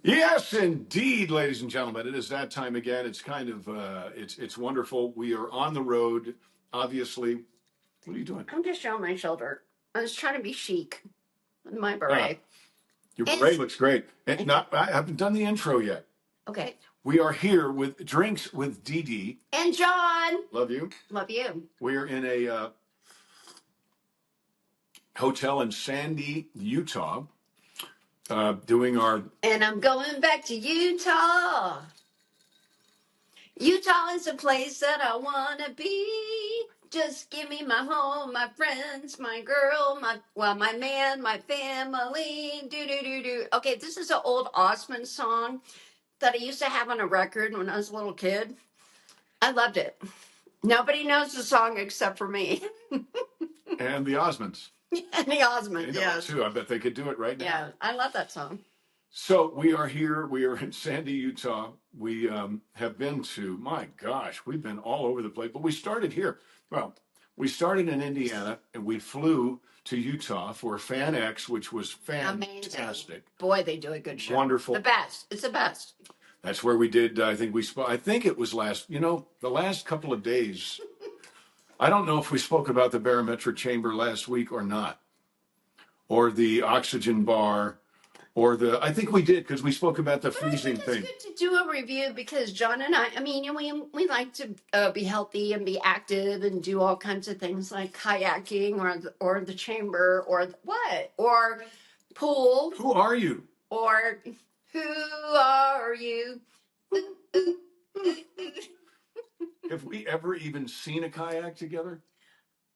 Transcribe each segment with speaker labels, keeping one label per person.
Speaker 1: Yes, indeed, ladies and gentlemen. It is that time again. It's kind of it's wonderful. We are on the road, obviously. What are you doing?
Speaker 2: I'm just showing my shoulder. I was trying to be chic with my beret.
Speaker 1: Your beret looks great. And I haven't done the intro yet.
Speaker 2: Okay.
Speaker 1: We are here with drinks with Dee Dee
Speaker 2: and John.
Speaker 1: Love you.
Speaker 2: Love you.
Speaker 1: We are in a hotel in Sandy, Utah, doing our.
Speaker 2: And I'm going back to Utah. Utah is a place that I want to be. Just give me my home, my friends, my girl, my man, my family. Do do do do. Okay, this is an old Osmond song that I used to have on a record when I was a little kid. I loved it. Nobody knows the song except for me.
Speaker 1: And the Osmonds.
Speaker 2: And the Osmonds, yes.
Speaker 1: Too. I bet they could do it right now.
Speaker 2: Yeah, I love that song.
Speaker 1: So we are here. We are in Sandy, Utah. We have been to, my gosh, we've been all over the place. But we started here. Well, we started in Indiana and we flew to Utah for Fan X, which was fantastic.
Speaker 2: Amazing. Boy, they do a good show.
Speaker 1: Wonderful.
Speaker 2: The best. It's the best.
Speaker 1: That's where we did. I think it was the last couple of days. I don't know if we spoke about the barometric chamber last week or not, or the oxygen bar. I think we did because we spoke about the freezing thing.
Speaker 2: It's good to do a review because John and I we like to be healthy and be active and do all kinds of things like kayaking or the chamber or pool.
Speaker 1: Who are you?
Speaker 2: Or who are you?
Speaker 1: Have we ever even seen a kayak together?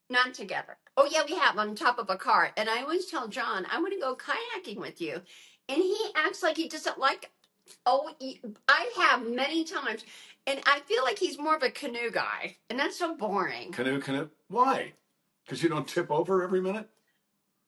Speaker 2: Not together. Oh yeah, we have on top of a car. And I always tell John, I want to go kayaking with you. And he acts like he doesn't like. I have many times, and I feel like he's more of a canoe guy, and that's so boring.
Speaker 1: Canoe. Why? Because you don't tip over every minute?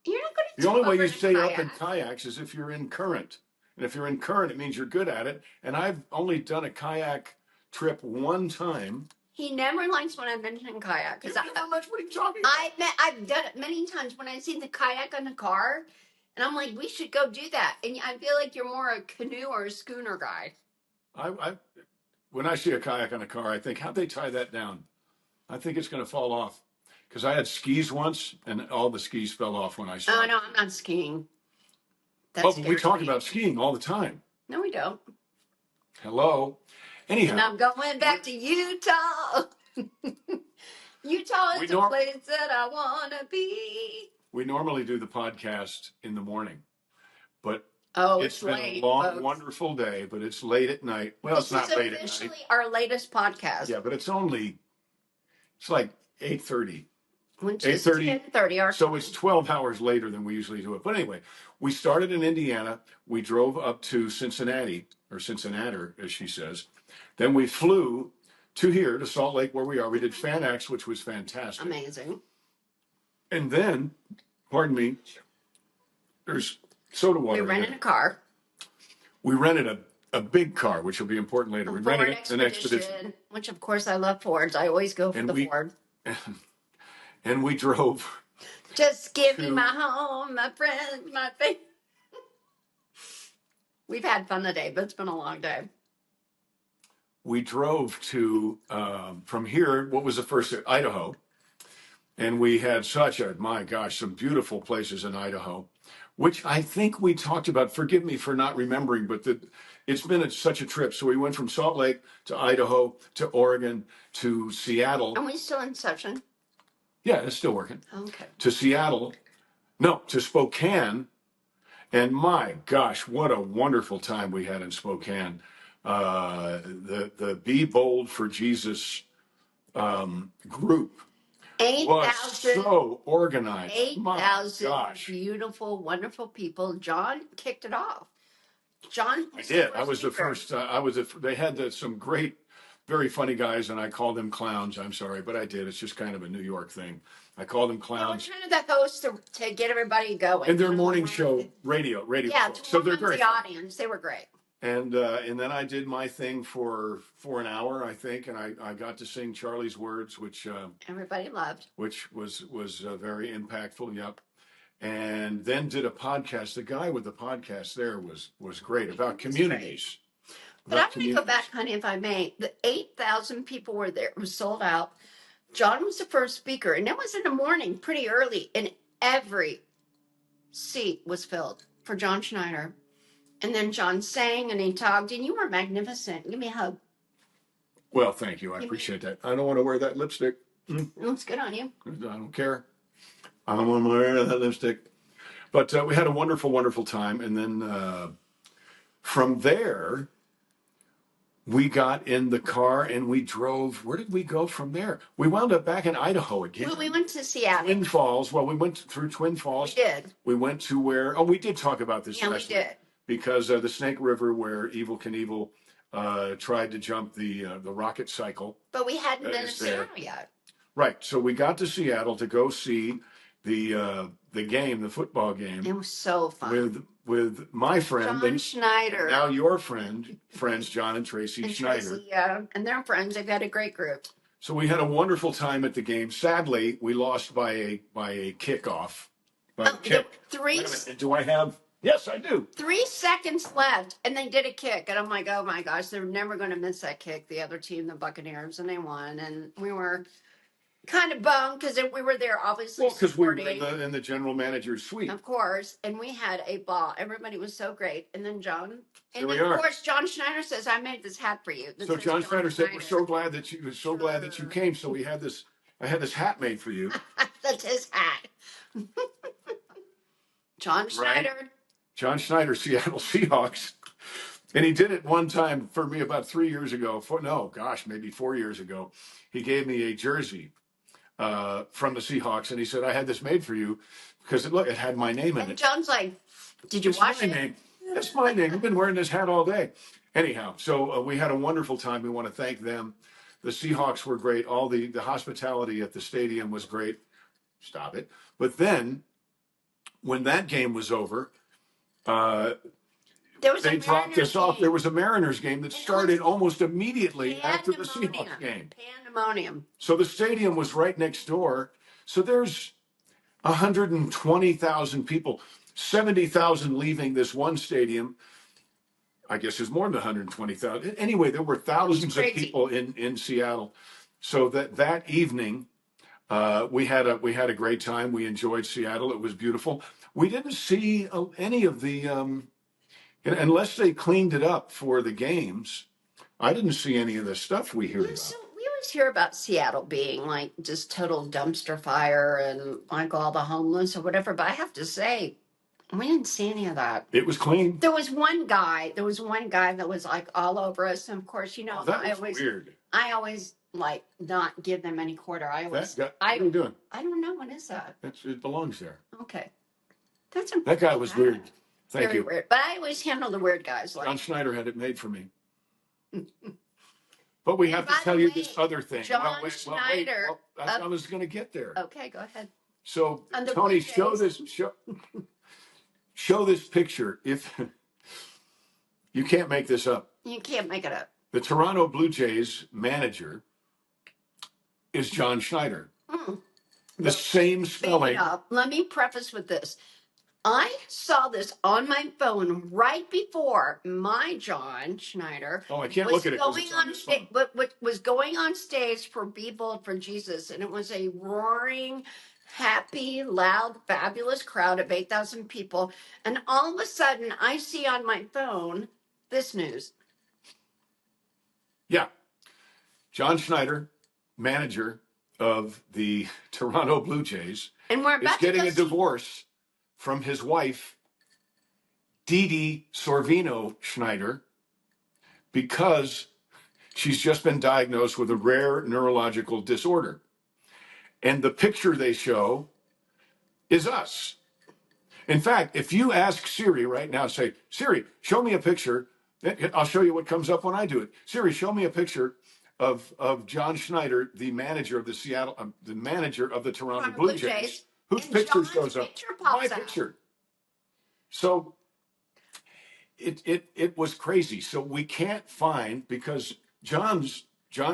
Speaker 2: You're not going to.
Speaker 1: The only way you stay up in kayaks is if you're in current, and if you're in current, it means you're good at it. And I've only done a kayak trip one time.
Speaker 2: He never likes when I mention kayak.
Speaker 1: What are you talking about?
Speaker 2: I've done it many times when I've seen the kayak on the car, and I'm like, we should go do that. And I feel like you're more a canoe or a schooner guy.
Speaker 1: When I see a kayak on a car, I think, how'd they tie that down? I think it's going to fall off. Because I had skis once, and all the skis fell off when I saw
Speaker 2: Oh, no, I'm not skiing.
Speaker 1: But we talk about skiing all the time.
Speaker 2: No, we don't.
Speaker 1: Hello. Anyhow.
Speaker 2: And I'm going back to Utah. Utah is the place that I want to be.
Speaker 1: We normally do the podcast in the morning, but
Speaker 2: it's
Speaker 1: been
Speaker 2: late,
Speaker 1: a long,
Speaker 2: folks.
Speaker 1: Wonderful day, but it's late at night. Well, it's not late at night. This is officially
Speaker 2: our latest podcast.
Speaker 1: Yeah, but it's like 8:30.
Speaker 2: 8:30.
Speaker 1: So it's 12 hours later than we usually do it. But anyway, we started in Indiana. We drove up to Cincinnati, or Cincinnati, as she says. Then we flew to Salt Lake, where we are. We did Fan X, which was fantastic.
Speaker 2: Amazing.
Speaker 1: And then, pardon me, there's soda water.
Speaker 2: We rented a car.
Speaker 1: We rented a big car, which will be important later. We rented an Expedition.
Speaker 2: Which, of course, I love Fords. I always go for the Ford.
Speaker 1: And we drove.
Speaker 2: Just give me my home, my friends, my family. We've had fun today, but it's been a long day.
Speaker 1: We drove to, from here, what was the first, Idaho. And we had some beautiful places in Idaho, which I think we talked about. Forgive me for not remembering, but it's been such a trip. So we went from Salt Lake to Idaho to Oregon to Seattle.
Speaker 2: Are we still in session?
Speaker 1: Yeah, it's still working.
Speaker 2: Okay.
Speaker 1: To Seattle. No, to Spokane. And my gosh, what a wonderful time we had in Spokane. The Be Bold for Jesus group was so organized.
Speaker 2: 8,000 beautiful, wonderful people. John kicked it off. John,
Speaker 1: I did. I was the first. They had some great, very funny guys, and I called them clowns. I'm sorry, but I did. It's just kind of a New York thing. I called them clowns.
Speaker 2: We're kind of the host to get everybody going.
Speaker 1: And their morning show, radio.
Speaker 2: Yeah,
Speaker 1: so they're great.
Speaker 2: The audience, they were great.
Speaker 1: And then I did my thing for an hour, I think, and I got to sing Charlie's Words, which
Speaker 2: everybody loved,
Speaker 1: which was very impactful. Yep. and then did a podcast. The guy with the podcast there was great about
Speaker 2: He was
Speaker 1: communities.
Speaker 2: But I'm
Speaker 1: About
Speaker 2: going to go back,
Speaker 1: communities.
Speaker 2: honey, if I may. The 8,000 people were there. It was sold out. John was the first speaker, and it was in the morning, pretty early, and every seat was filled for John Schneider. And then John sang and he talked, and you were magnificent. Give me a hug.
Speaker 1: Well, thank you. I
Speaker 2: Give me-
Speaker 1: appreciate that. I don't want to wear that lipstick.
Speaker 2: It looks good on you.
Speaker 1: I don't care. I don't want to wear that lipstick. But we had a wonderful, wonderful time. And then from there, we got in the car and we drove. Where did we go from there? We wound up back in Idaho again.
Speaker 2: Well, we went to Seattle.
Speaker 1: Twin Falls. Well, we went through Twin Falls.
Speaker 2: We did.
Speaker 1: We went to where, oh, we did talk about this
Speaker 2: Yeah, we
Speaker 1: last week.
Speaker 2: did.
Speaker 1: Because the Snake River, where Evel Knievel tried to jump the rocket cycle.
Speaker 2: But we hadn't been to
Speaker 1: is there.
Speaker 2: Seattle yet.
Speaker 1: Right. So we got to Seattle to go see the game, the football game.
Speaker 2: It was so fun.
Speaker 1: With my friend,
Speaker 2: John Schneider.
Speaker 1: now your friends John and Tracy
Speaker 2: and
Speaker 1: Schneider.
Speaker 2: Tracy, yeah, and they're friends. They've got a great group.
Speaker 1: So we had a wonderful time at the game. Sadly, we lost by a kickoff. By a kick.
Speaker 2: Three.
Speaker 1: Wait a minute, do I have? Yes, I do.
Speaker 2: 3 seconds left, and they did a kick, and I'm like, oh my gosh, they're never going to miss that kick. The other team, the Buccaneers, and they won, and we were kind of bummed because we were there, obviously.
Speaker 1: Well, because we were
Speaker 2: supporting,
Speaker 1: in the general manager's suite.
Speaker 2: of course, and we had a ball. Everybody was so great, and then John, and
Speaker 1: There
Speaker 2: then
Speaker 1: we are.
Speaker 2: of course John Schneider says, "I made this hat for you." This
Speaker 1: So
Speaker 2: is
Speaker 1: John Schneider said, "We're
Speaker 2: Schneider.
Speaker 1: so glad that you came." So we had this. I had this hat made for you.
Speaker 2: That's his hat. John Schneider.
Speaker 1: Right. John Schneider, Seattle Seahawks. And he did it one time for me about 3 years ago. Maybe 4 years ago. He gave me a jersey from the Seahawks, and he said, "I had this made for you because it had my name in
Speaker 2: And
Speaker 1: it."
Speaker 2: John's like, "Did you
Speaker 1: It's
Speaker 2: wash
Speaker 1: my
Speaker 2: it?"
Speaker 1: name. That's my name. I've been wearing this hat all day. Anyhow, so we had a wonderful time. We want to thank them. The Seahawks were great. All the hospitality at the stadium was great. Stop it. But then, when that game was over,
Speaker 2: There was
Speaker 1: they
Speaker 2: a
Speaker 1: dropped us
Speaker 2: Mariners
Speaker 1: off.
Speaker 2: game.
Speaker 1: There was a Mariners game that started almost immediately after the
Speaker 2: Pandemonium.
Speaker 1: Seahawks game.
Speaker 2: Pandemonium.
Speaker 1: So the stadium was right next door. So there's 120,000 people, 70,000 leaving this one stadium. I guess there's more than 120,000. Anyway, there were thousands of people in Seattle. So that evening, we had a great time. We enjoyed Seattle. It was beautiful. We didn't see any of the unless they cleaned it up for the games. I didn't see any of the stuff we hear about.
Speaker 2: So we always hear about Seattle being like just total dumpster fire and like all the homeless or whatever. But I have to say, we didn't see any of that.
Speaker 1: It was clean.
Speaker 2: There was one guy that was like all over us. And of course, you know,
Speaker 1: That was weird.
Speaker 2: I always like not give them any quarter.
Speaker 1: What are you doing?
Speaker 2: I don't know. What is that?
Speaker 1: It belongs there.
Speaker 2: Okay. That's
Speaker 1: That guy was weird. Thank
Speaker 2: Very
Speaker 1: you.
Speaker 2: weird. But I always handle the weird guys.
Speaker 1: John
Speaker 2: Like
Speaker 1: Schneider had it made for me. But we have to
Speaker 2: by the
Speaker 1: tell you
Speaker 2: way,
Speaker 1: this other thing.
Speaker 2: John Schneider
Speaker 1: I was going to get there.
Speaker 2: okay, go ahead.
Speaker 1: So
Speaker 2: On the
Speaker 1: Tony,
Speaker 2: Blue Jays.
Speaker 1: show this picture. If you can't make this up,
Speaker 2: You can't make it up.
Speaker 1: the Toronto Blue Jays manager is John Schneider.
Speaker 2: Mm.
Speaker 1: The same spelling.
Speaker 2: Let me preface with this. I saw this on my phone right before my John Schneider
Speaker 1: Oh, I can't look at it. 'cause
Speaker 2: going
Speaker 1: it's on
Speaker 2: on
Speaker 1: his
Speaker 2: stage.
Speaker 1: phone.
Speaker 2: What was going on stage for Be Bold for Jesus, and it was a roaring, happy, loud, fabulous crowd of 8,000 people. And all of a sudden, I see on my phone this news.
Speaker 1: Yeah. John Schneider, manager of the Toronto Blue Jays,
Speaker 2: And we're
Speaker 1: is
Speaker 2: about
Speaker 1: getting
Speaker 2: to
Speaker 1: a
Speaker 2: go see-
Speaker 1: divorce from his wife, Dee Dee Sorvino Schneider, because she's just been diagnosed with a rare neurological disorder. And the picture they show is us. In fact, if you ask Siri right now, say, "Siri, show me a picture," I'll show you what comes up when I do it. Siri, show me a picture of John Schneider, the manager of the manager of the Toronto Blue Jays. Whose
Speaker 2: And
Speaker 1: picture
Speaker 2: John's
Speaker 1: shows up?
Speaker 2: picture pops
Speaker 1: My
Speaker 2: out.
Speaker 1: picture. So it was crazy. So we can't find, because John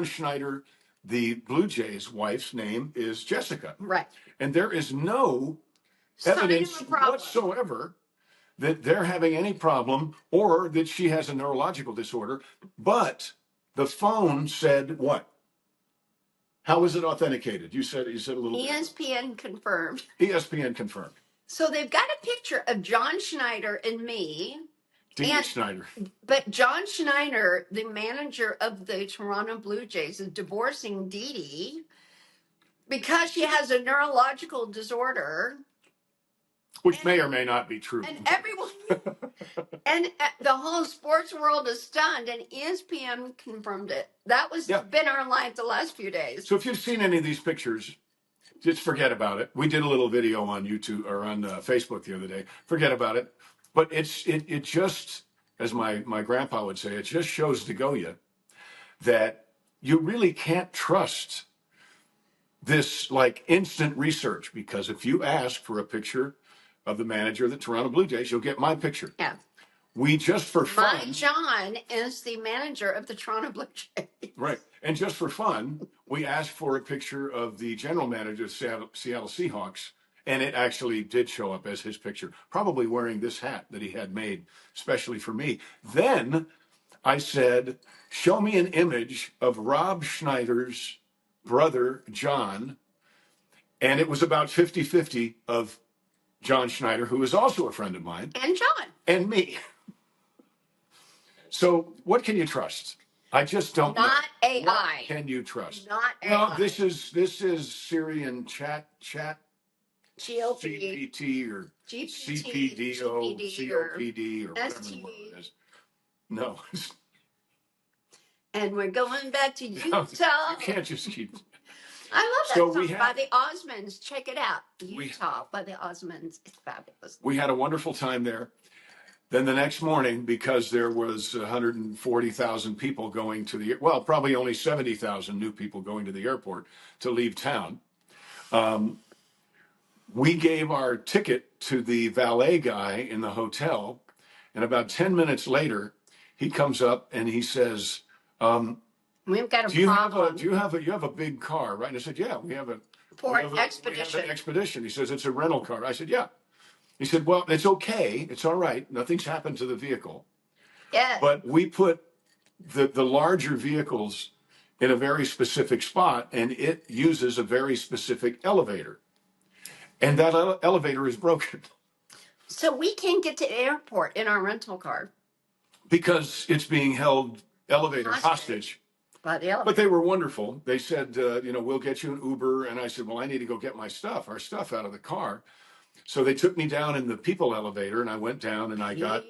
Speaker 1: Schneider, the Blue Jays wife's name is Jessica.
Speaker 2: Right.
Speaker 1: And there is no evidence whatsoever that they're having any problem or that she has a neurological disorder. But the phone said what? How was it authenticated? You said a little bit.
Speaker 2: ESPN confirmed.
Speaker 1: ESPN confirmed.
Speaker 2: So they've got a picture of John Schneider and me.
Speaker 1: Dee Dee Schneider.
Speaker 2: But John Schneider, the manager of the Toronto Blue Jays, is divorcing Dee Dee because she has a neurological disorder.
Speaker 1: Which may or may not be true.
Speaker 2: And everyone, and the whole sports world is stunned, and ESPN confirmed it. That was been our life the last few days.
Speaker 1: So if you've seen any of these pictures, just forget about it. We did a little video on YouTube or on Facebook the other day. Forget about it. But it just, as my grandpa would say, it just shows to go you that you really can't trust this like instant research, because if you ask for a picture of the manager of the Toronto Blue Jays, you'll get my picture.
Speaker 2: Yeah.
Speaker 1: We just for fun.
Speaker 2: My John is the manager of the Toronto Blue Jays.
Speaker 1: Right. And just for fun, we asked for a picture of the general manager of Seattle Seahawks, and it actually did show up as his picture, probably wearing this hat that he had made specially for me. Then I said, show me an image of Rob Schneider's brother, John. And it was about 50-50 of John Schneider, who is also a friend of mine.
Speaker 2: And John.
Speaker 1: And me. So what can you trust? I just don't know.
Speaker 2: Not AI.
Speaker 1: What can you trust?
Speaker 2: Not AI.
Speaker 1: Well, this is Syrian chat
Speaker 2: GOP.
Speaker 1: GPT or
Speaker 2: GPT,
Speaker 1: CPDO,
Speaker 2: GPD,
Speaker 1: COPD or whatever
Speaker 2: ST.
Speaker 1: the word is. No.
Speaker 2: And we're going back to Utah.
Speaker 1: You can't just keep.
Speaker 2: I love that
Speaker 1: So
Speaker 2: song
Speaker 1: we
Speaker 2: by the Osmonds. Check it out. Utah by the Osmonds. It's fabulous.
Speaker 1: We had a wonderful time there. Then the next morning, because there was 140,000 people going to the, well, probably only 70,000 new people going to the airport to leave town, we gave our ticket to the valet guy in the hotel. And about 10 minutes later, he comes up and he says,
Speaker 2: we've got
Speaker 1: you
Speaker 2: problem.
Speaker 1: have a big car, right? And I said, yeah, we have an expedition. He says, it's a rental car. I said, yeah. He said, well, it's okay. It's all right. Nothing's happened to the vehicle.
Speaker 2: Yeah.
Speaker 1: But we put the larger vehicles in a very specific spot, and it uses a very specific elevator. And that elevator is broken.
Speaker 2: So we can't get to the airport in our rental car.
Speaker 1: Because it's being held elevator hostage.
Speaker 2: By the elevator.
Speaker 1: But they were wonderful. They said, we'll get you an Uber. And I said, well, I need to go get our stuff out of the car. So they took me down in the people elevator, and I went down, and I got,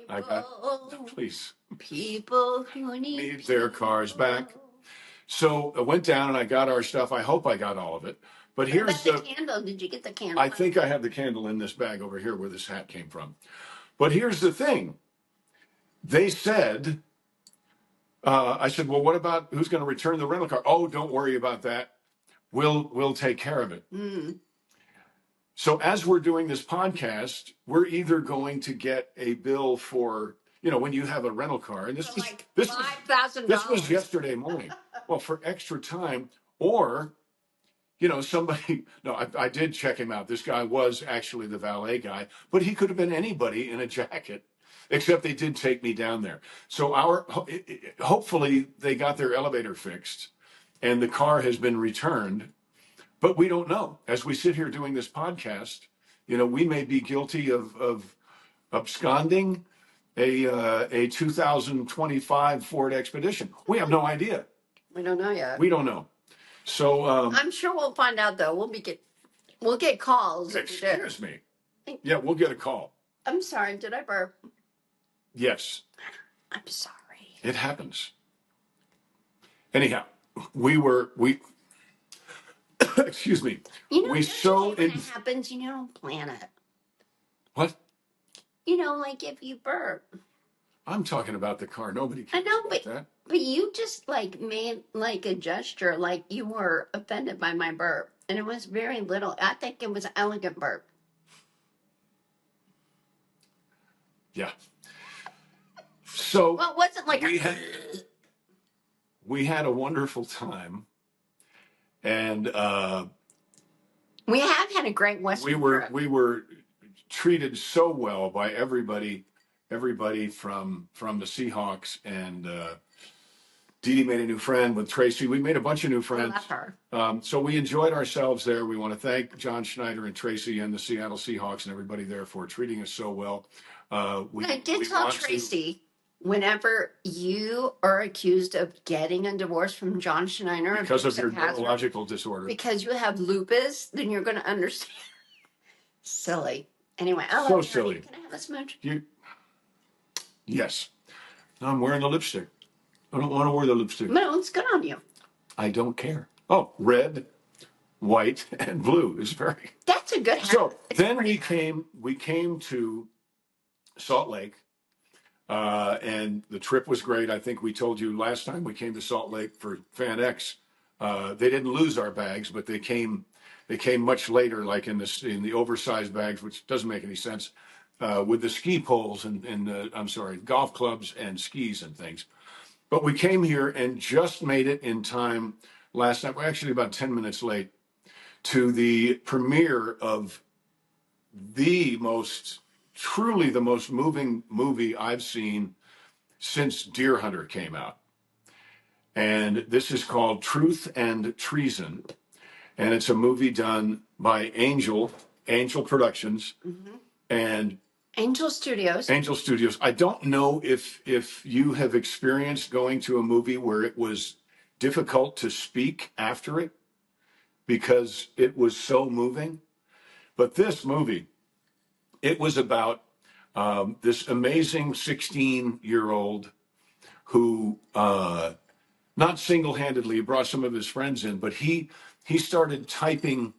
Speaker 1: please.
Speaker 2: People who need
Speaker 1: their cars back. So I went down, and I got our stuff. I hope I got all of it. But here's
Speaker 2: the candle. Did you get the candle?
Speaker 1: I think I have the candle in this bag over here where this hat came from. But here's the thing. They said, I said, well, what about who's going to return the rental car? Oh, don't worry about that. We'll take care of it.
Speaker 2: Mm.
Speaker 1: So as we're doing this podcast, we're either going to get a bill for, when you have a rental car, and this was yesterday morning. Well, for extra time, or, somebody, no, I did check him out. This guy was actually the valet guy, but he could have been anybody in a jacket, except they did take me down there. So hopefully they got their elevator fixed and the car has been returned. But we don't know. As we sit here doing this podcast, we may be guilty of absconding a 2025 Ford Expedition. We have no idea.
Speaker 2: We don't know yet.
Speaker 1: We don't know. So
Speaker 2: I'm sure we'll find out though. We'll get calls.
Speaker 1: Excuse me. Yeah, we'll get a call.
Speaker 2: I'm sorry. Did I burp?
Speaker 1: Yes.
Speaker 2: I'm sorry.
Speaker 1: It happens. Anyhow, we excuse me.
Speaker 2: When it happens, you don't plan it.
Speaker 1: What?
Speaker 2: Like if you burp.
Speaker 1: I'm talking about the car. Nobody cares.
Speaker 2: I know,
Speaker 1: about that.
Speaker 2: But you just made a gesture like you were offended by my burp. And it was very little. I think it was an elegant burp.
Speaker 1: Yeah. So
Speaker 2: well, it wasn't like
Speaker 1: we had a wonderful time. And
Speaker 2: we have had a great Western trip.
Speaker 1: We were treated so well by everybody from the Seahawks, and Dee Dee made a new friend with Tracy. We made a bunch of new friends.
Speaker 2: I love her.
Speaker 1: So we enjoyed ourselves there. We want to thank John Schneider and Tracy and the Seattle Seahawks and everybody there for treating us so well.
Speaker 2: I did tell Tracy, whenever you are accused of getting a divorce from John Schneider
Speaker 1: because of your neurological disorder,
Speaker 2: because you have lupus, then you're going to understand. Silly. Anyway,
Speaker 1: so silly.
Speaker 2: Can I have a smooch?
Speaker 1: Yes. I'm wearing the lipstick. I don't want to wear the lipstick.
Speaker 2: No, it's good on you.
Speaker 1: I don't care. Oh, red, white, and blue is very.
Speaker 2: That's a good hat.
Speaker 1: So then we came to Salt Lake, and the trip was great. I think we told you last time we came to Salt Lake for Fan X. They didn't lose our bags, but they came much later, like in the oversized bags, which doesn't make any sense, with the ski poles and golf clubs and skis and things. But we came here and just made it in time last night. We're actually about 10 minutes late to the premiere of truly the most moving movie I've seen since Deer Hunter came out. And this is called Truth and Treason. And it's a movie done by Angel Productions, and
Speaker 2: Angel Studios.
Speaker 1: I don't know if you have experienced going to a movie where it was difficult to speak after it because it was so moving. But this movie, it was about this amazing 16-year-old who, not single-handedly, brought some of his friends in, but he started typing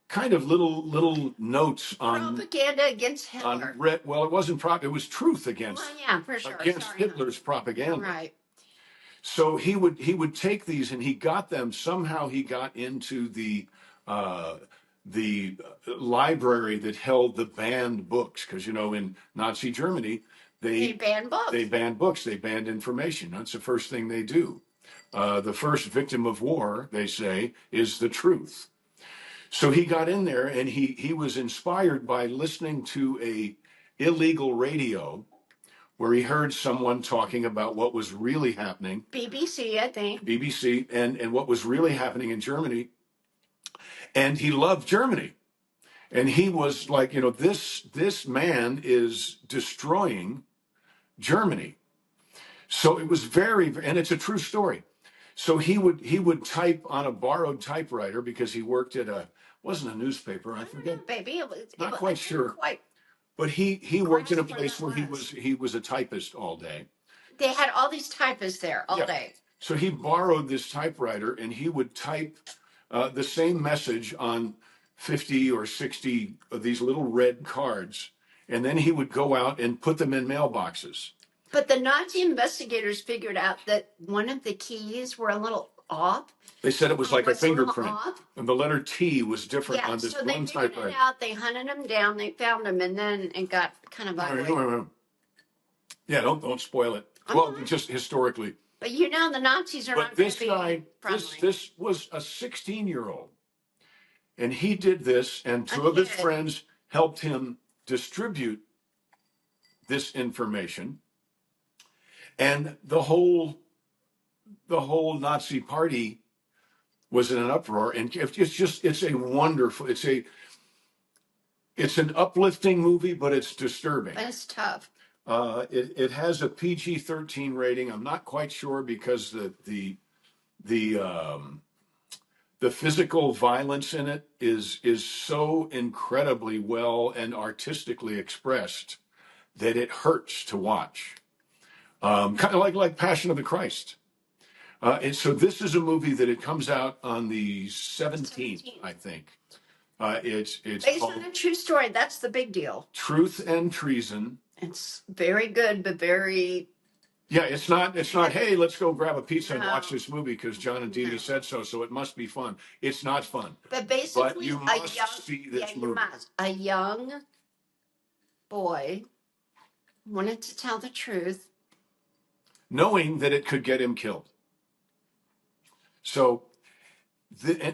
Speaker 1: kind of little notes on
Speaker 2: propaganda against Hitler.
Speaker 1: Well, it wasn't it was truth against.
Speaker 2: Well, yeah, for sure.
Speaker 1: Against Hitler's propaganda.
Speaker 2: Right.
Speaker 1: So he would take these, and he got them somehow. He got into the library that held the banned books, because in Nazi Germany they banned books. They banned books. They banned information. That's the first thing they do. The first victim of war, they say, is the truth. So he got in there, and he was inspired by listening to a illegal radio where he heard someone talking about what was really happening.
Speaker 2: BBC, I think.
Speaker 1: BBC, and what was really happening in Germany. And he loved Germany. And he was like, this man is destroying Germany. So it was and it's a true story. So he would type on a borrowed typewriter because he worked at wasn't a newspaper, I forget.
Speaker 2: Baby,
Speaker 1: not quite sure. But he worked in a place where he was a typist all day.
Speaker 2: They had all these typists there all day.
Speaker 1: So he borrowed this typewriter, and he would type the same message on 50 or 60 of these little red cards, and then he would go out and put them in mailboxes.
Speaker 2: But the Nazi investigators figured out that one of the keys were a little off.
Speaker 1: They said it was like a fingerprint, and the letter T was different on this one typewriter.
Speaker 2: So they figured it out. They hunted them down. They found them, and then it got kind of ugly.
Speaker 1: Yeah, don't spoil it. Well, just historically.
Speaker 2: But the Nazis are not
Speaker 1: this guy, this was a 16-year-old, and he did this, and two of his friends helped him distribute this information, and the whole Nazi party was in an uproar. And it's a wonderful, it's an uplifting movie, but it's disturbing.
Speaker 2: It's tough.
Speaker 1: It has a PG-13 rating. I'm not quite sure because the physical violence in it is so incredibly well and artistically expressed that it hurts to watch. Kind of like Passion of the Christ. And so this is a movie that it comes out on the 17th, I think. It's
Speaker 2: based on a true story. That's the big deal.
Speaker 1: Truth and Treason.
Speaker 2: It's very good, but very.
Speaker 1: Yeah, it's not. Hey, let's go grab a pizza and watch this movie because John and Dee Dee said so. So it must be fun. It's not fun.
Speaker 2: But basically,
Speaker 1: but you must see this movie.
Speaker 2: A young boy wanted to tell the truth,
Speaker 1: knowing that it could get him killed. So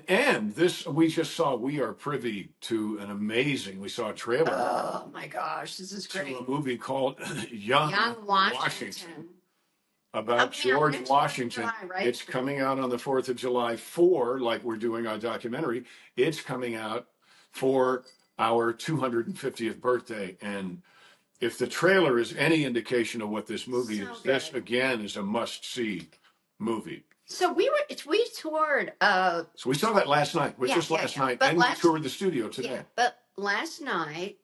Speaker 1: And this, we just saw, we are privy to an amazing, we saw a trailer
Speaker 2: Oh my gosh, this is
Speaker 1: to
Speaker 2: great.
Speaker 1: a movie called Young
Speaker 2: Young
Speaker 1: Washington, about
Speaker 2: Coming out
Speaker 1: George
Speaker 2: next 4th of
Speaker 1: Washington.
Speaker 2: July, right?
Speaker 1: It's coming out on the 4th of July for, like we're doing our documentary, it's coming out for our 250th birthday. And if the trailer is any indication of what this movie
Speaker 2: So
Speaker 1: is, this
Speaker 2: good.
Speaker 1: again is a must-see movie.
Speaker 2: So we toured.
Speaker 1: So we saw that last night, which
Speaker 2: Yeah,
Speaker 1: was
Speaker 2: yeah,
Speaker 1: last
Speaker 2: yeah.
Speaker 1: night,
Speaker 2: But
Speaker 1: and we
Speaker 2: last-
Speaker 1: toured the studio today.
Speaker 2: Yeah, but last night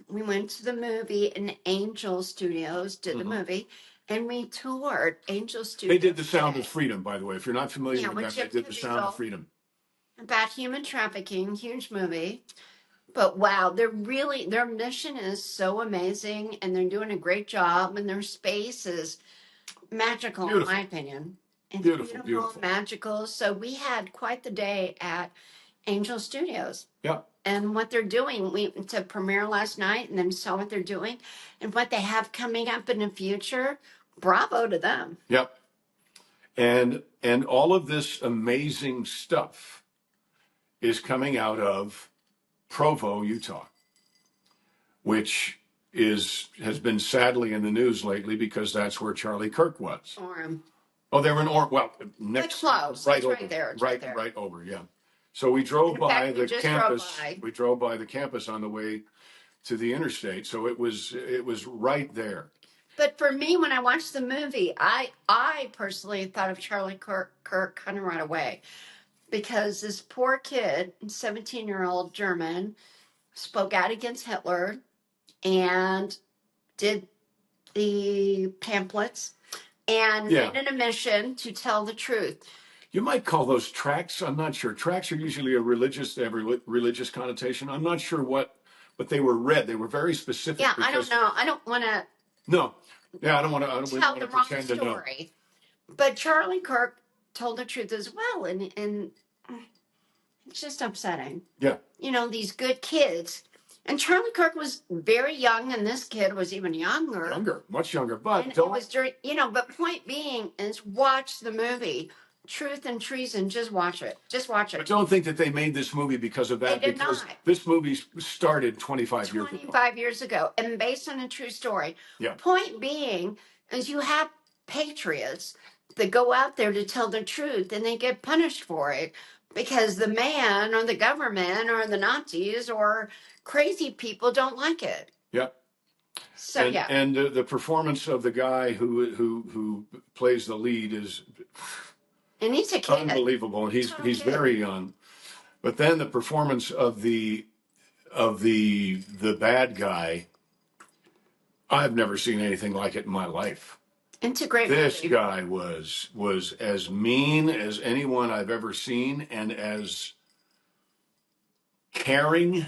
Speaker 2: we went to the movie in Angel Studios, did the movie, and we toured Angel Studios.
Speaker 1: They did The Sound
Speaker 2: today
Speaker 1: of Freedom, by the way. If you're not familiar
Speaker 2: Yeah,
Speaker 1: with
Speaker 2: with
Speaker 1: that,
Speaker 2: Jim
Speaker 1: they did The Sound
Speaker 2: Caviezel.
Speaker 1: of Freedom.
Speaker 2: about human trafficking, huge movie. But wow, their mission is so amazing, and they're doing a great job, and their space is magical,
Speaker 1: Beautiful.
Speaker 2: in my opinion. It's
Speaker 1: Beautiful, beautiful.
Speaker 2: magical. So we had quite the day at Angel Studios.
Speaker 1: Yeah.
Speaker 2: And what they're doing, we went to premiere last night and then saw what they're doing and what they have coming up in the future. Bravo to them.
Speaker 1: Yep. And all of this amazing stuff is coming out of Provo, Utah, which has been sadly in the news lately because that's where Charlie Kirk was.
Speaker 2: Orem.
Speaker 1: Oh, they were in well, next,
Speaker 2: It's close.
Speaker 1: right
Speaker 2: It's
Speaker 1: over,
Speaker 2: right there. It's
Speaker 1: right,
Speaker 2: there.
Speaker 1: right over, yeah. So we drove
Speaker 2: In
Speaker 1: by
Speaker 2: fact, we
Speaker 1: the
Speaker 2: just
Speaker 1: campus.
Speaker 2: drove by.
Speaker 1: We drove by the campus on the way to the interstate, so it was right there.
Speaker 2: But for me, when I watched the movie, I personally thought of Charlie Kirk kind of right away because this poor kid, 17-year-old German, spoke out against Hitler and did the pamphlets and
Speaker 1: Yeah.
Speaker 2: made it a mission to tell the truth.
Speaker 1: You might call those tracts. I'm not sure. Tracts are usually they have a religious connotation. I'm not sure but they were read. They were very specific.
Speaker 2: Yeah, I don't know. I don't want to.
Speaker 1: No. Yeah, I don't want to
Speaker 2: tell the wrong
Speaker 1: pretend to know.
Speaker 2: story. But Charlie Kirk told the truth as well, and it's just upsetting.
Speaker 1: Yeah.
Speaker 2: You know, these good kids. And Charlie Kirk was very young, and this kid was even younger.
Speaker 1: Much younger. But
Speaker 2: and it was during, but point being is watch the movie Truth and Treason. Just watch it.
Speaker 1: But don't think that they made this movie because of that.
Speaker 2: They did
Speaker 1: because
Speaker 2: not.
Speaker 1: This movie started 25 years ago.
Speaker 2: 25 years ago, and based on a true story.
Speaker 1: Yeah.
Speaker 2: Point being is you have patriots that go out there to tell the truth, and they get punished for it because the man or the government or the Nazis or crazy people don't like it.
Speaker 1: Yeah.
Speaker 2: So
Speaker 1: and the performance of the guy who plays the lead is
Speaker 2: and he's a kid.
Speaker 1: Unbelievable, and he's very young. But then the performance of the bad guy, I've never seen anything like it in my life.
Speaker 2: It's a great
Speaker 1: This
Speaker 2: movie.
Speaker 1: guy was as mean as anyone I've ever seen, and as caring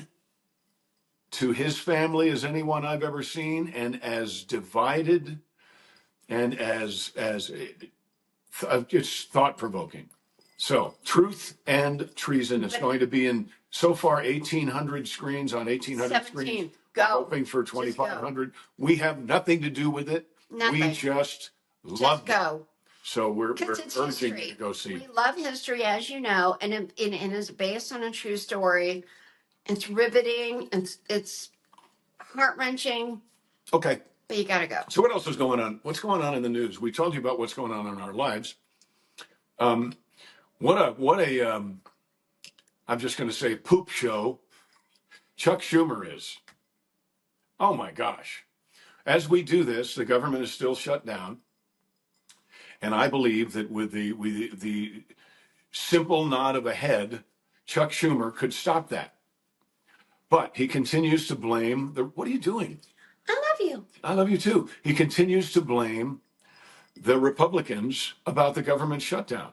Speaker 1: to his family as anyone I've ever seen, and as divided, and as it's thought-provoking. So, Truth and Treason is going to be in, so far, 1,800 screens on 1,800 screens.
Speaker 2: Go.
Speaker 1: We're hoping for 2,500. We have nothing to do with it.
Speaker 2: Nothing.
Speaker 1: We just love
Speaker 2: go.
Speaker 1: it. So we're
Speaker 2: It's
Speaker 1: urging
Speaker 2: history.
Speaker 1: you to go see.
Speaker 2: We love history, as you know, and it is based on a true story. It's riveting. It's heart-wrenching.
Speaker 1: Okay.
Speaker 2: But you gotta go.
Speaker 1: So what else is going on? What's going on in the news? We told you about what's going on in our lives. What a I'm just going to say poop show Chuck Schumer is. Oh my gosh. As we do this, the government is still shut down. And I believe that with the simple nod of a head, Chuck Schumer could stop that. But he continues to blame what are you doing?
Speaker 2: I love you.
Speaker 1: I love you too. He continues to blame the Republicans about the government shutdown.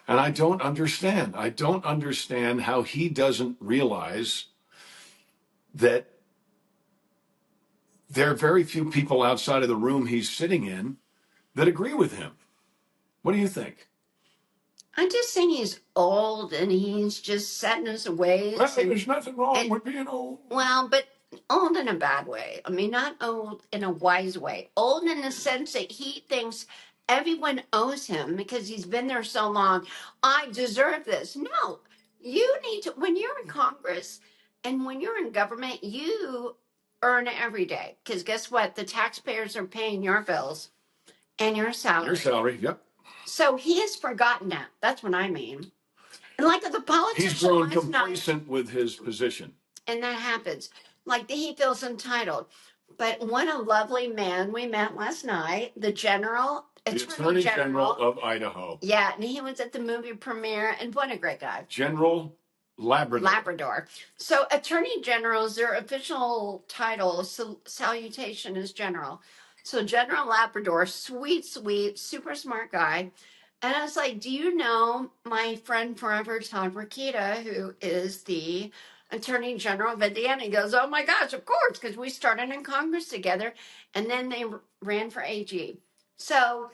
Speaker 1: And I don't understand. I don't understand how he doesn't realize that there are very few people outside of the room he's sitting in that agree with him. What do you think?
Speaker 2: I just think he's old and he's just set in his ways.
Speaker 1: Well, there's nothing wrong with being old.
Speaker 2: Well, but old in a bad way. I mean, not old in a wise way. Old in the sense that he thinks everyone owes him because he's been there so long. I deserve this. No, you need to, when you're in Congress and when you're in government, you earn every day. Because guess what? The taxpayers are paying your bills and your salary.
Speaker 1: Your salary, yep.
Speaker 2: So he has forgotten that. That's what I mean. And like the politician
Speaker 1: He's grown
Speaker 2: last
Speaker 1: complacent with his position.
Speaker 2: and that happens. Like he feels entitled. But what a lovely man we met last night, the Attorney
Speaker 1: General of Idaho.
Speaker 2: Yeah, and he was at the movie premiere, and what a great guy.
Speaker 1: General Labrador.
Speaker 2: So Attorney Generals, their official title, salutation is General. So General Labrador, sweet, super smart guy. And I was like, do you know my friend forever, Todd Rokita, who is the Attorney General of Indiana? He goes, oh my gosh, of course, because we started in Congress together, and then they ran for AG. So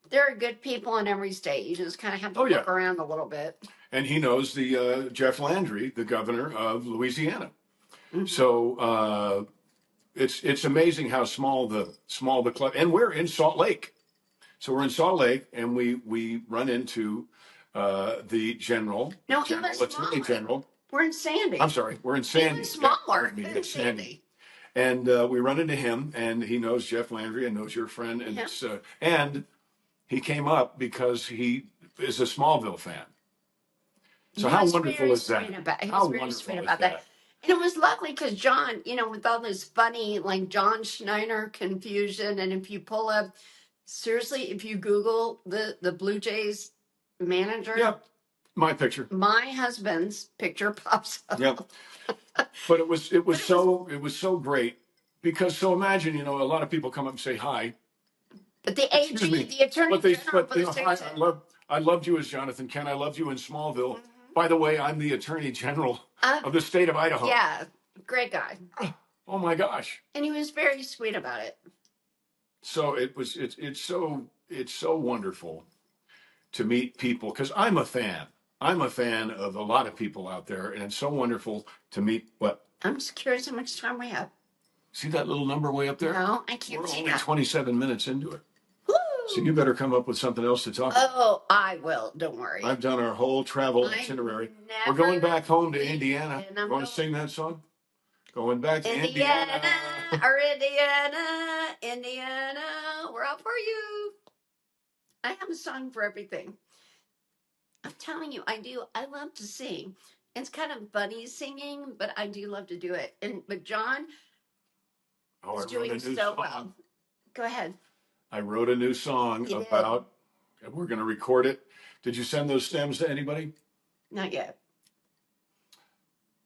Speaker 2: there are good people in every state. You just kind of have to look around a little bit.
Speaker 1: And he knows the Jeff Landry, the governor of Louisiana. Mm-hmm. So it's amazing how small the club. And we're in Salt Lake. So we're in Salt Lake, and we run into the Attorney General.
Speaker 2: We're in Sandy.
Speaker 1: I'm sorry, we're in Sandy.
Speaker 2: Even smaller.
Speaker 1: Yeah, Sandy. And we run into him, and he knows Jeff Landry and knows your friend, and and he came up because he is a Smallville fan. So how wonderful is that? How wonderful is that?
Speaker 2: And it was lovely because John, with all this funny, like John Schneider confusion, and if you pull up, seriously, if you Google the Blue Jays manager.
Speaker 1: Yep, my picture.
Speaker 2: My husband's picture pops up.
Speaker 1: Yep. But it was so great because imagine, a lot of people come up and say hi.
Speaker 2: But the AG, the Attorney General for the state.
Speaker 1: I loved you as Jonathan Kent. I loved you in Smallville. Mm-hmm. By the way, I'm the Attorney General of the state of Idaho.
Speaker 2: Yeah, great guy.
Speaker 1: Oh my gosh!
Speaker 2: And he was very sweet about it.
Speaker 1: So it's so wonderful to meet people because I'm a fan. I'm a fan of a lot of people out there, and it's so wonderful to meet. What?
Speaker 2: I'm just curious how much time we have.
Speaker 1: See that little number way up there?
Speaker 2: No, I can't see that.
Speaker 1: We're only 27 minutes into it. So you better come up with something else to talk about.
Speaker 2: Oh, I will. Don't worry.
Speaker 1: I've done our whole travel itinerary. We're going back home to Indiana. You want to sing that song? Going back to Indiana.
Speaker 2: Indiana, we're out for you. I have a song for everything. I'm telling you, I do. I love to sing. It's kind of bunny singing, but I do love to do it. But John is doing so well. Go ahead.
Speaker 1: I wrote a new song about, we're going to record it. Did you send those stems to anybody?
Speaker 2: Not yet.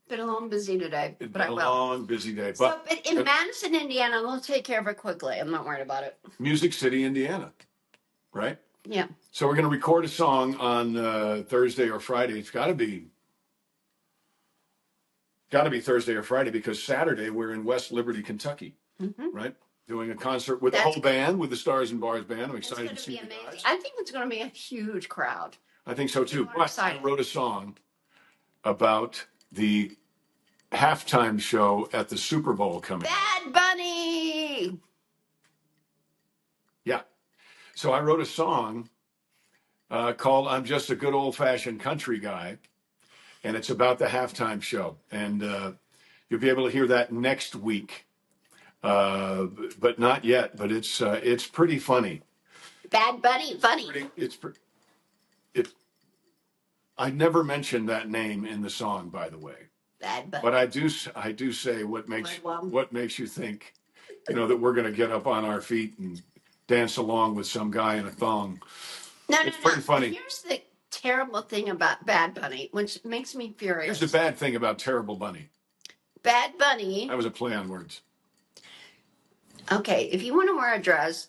Speaker 2: Been a long, busy today.
Speaker 1: It's been a long, busy day.
Speaker 2: But in Madison, Indiana, we'll take care of it quickly. I'm not worried about it.
Speaker 1: Music City, Indiana, right?
Speaker 2: Yeah.
Speaker 1: So we're going to record a song on Thursday or Friday. It's got to be Thursday or Friday because Saturday we're in West Liberty, Kentucky, right? Doing a concert with the whole band, with the Stars and Bars band. I'm excited to see you guys.
Speaker 2: I think it's going to be a huge crowd.
Speaker 1: I think so too. But I wrote a song about the halftime show at the Super Bowl coming.
Speaker 2: Bad Bunny!
Speaker 1: Yeah. So I wrote a song called I'm Just a Good Old-Fashioned Country Guy. And it's about the halftime show. And you'll be able to hear that next week. But not yet. But it's pretty funny.
Speaker 2: Bad Bunny, funny.
Speaker 1: I never mentioned that name in the song, by the way.
Speaker 2: Bad Bunny.
Speaker 1: But I do say what makes you think, that we're going to get up on our feet and dance along with some guy in a thong. It's pretty funny.
Speaker 2: Here's the terrible thing about Bad Bunny, which makes me furious.
Speaker 1: Here's the bad thing about Terrible Bunny.
Speaker 2: Bad Bunny.
Speaker 1: That was a play on words.
Speaker 2: Okay, if you want to wear a dress,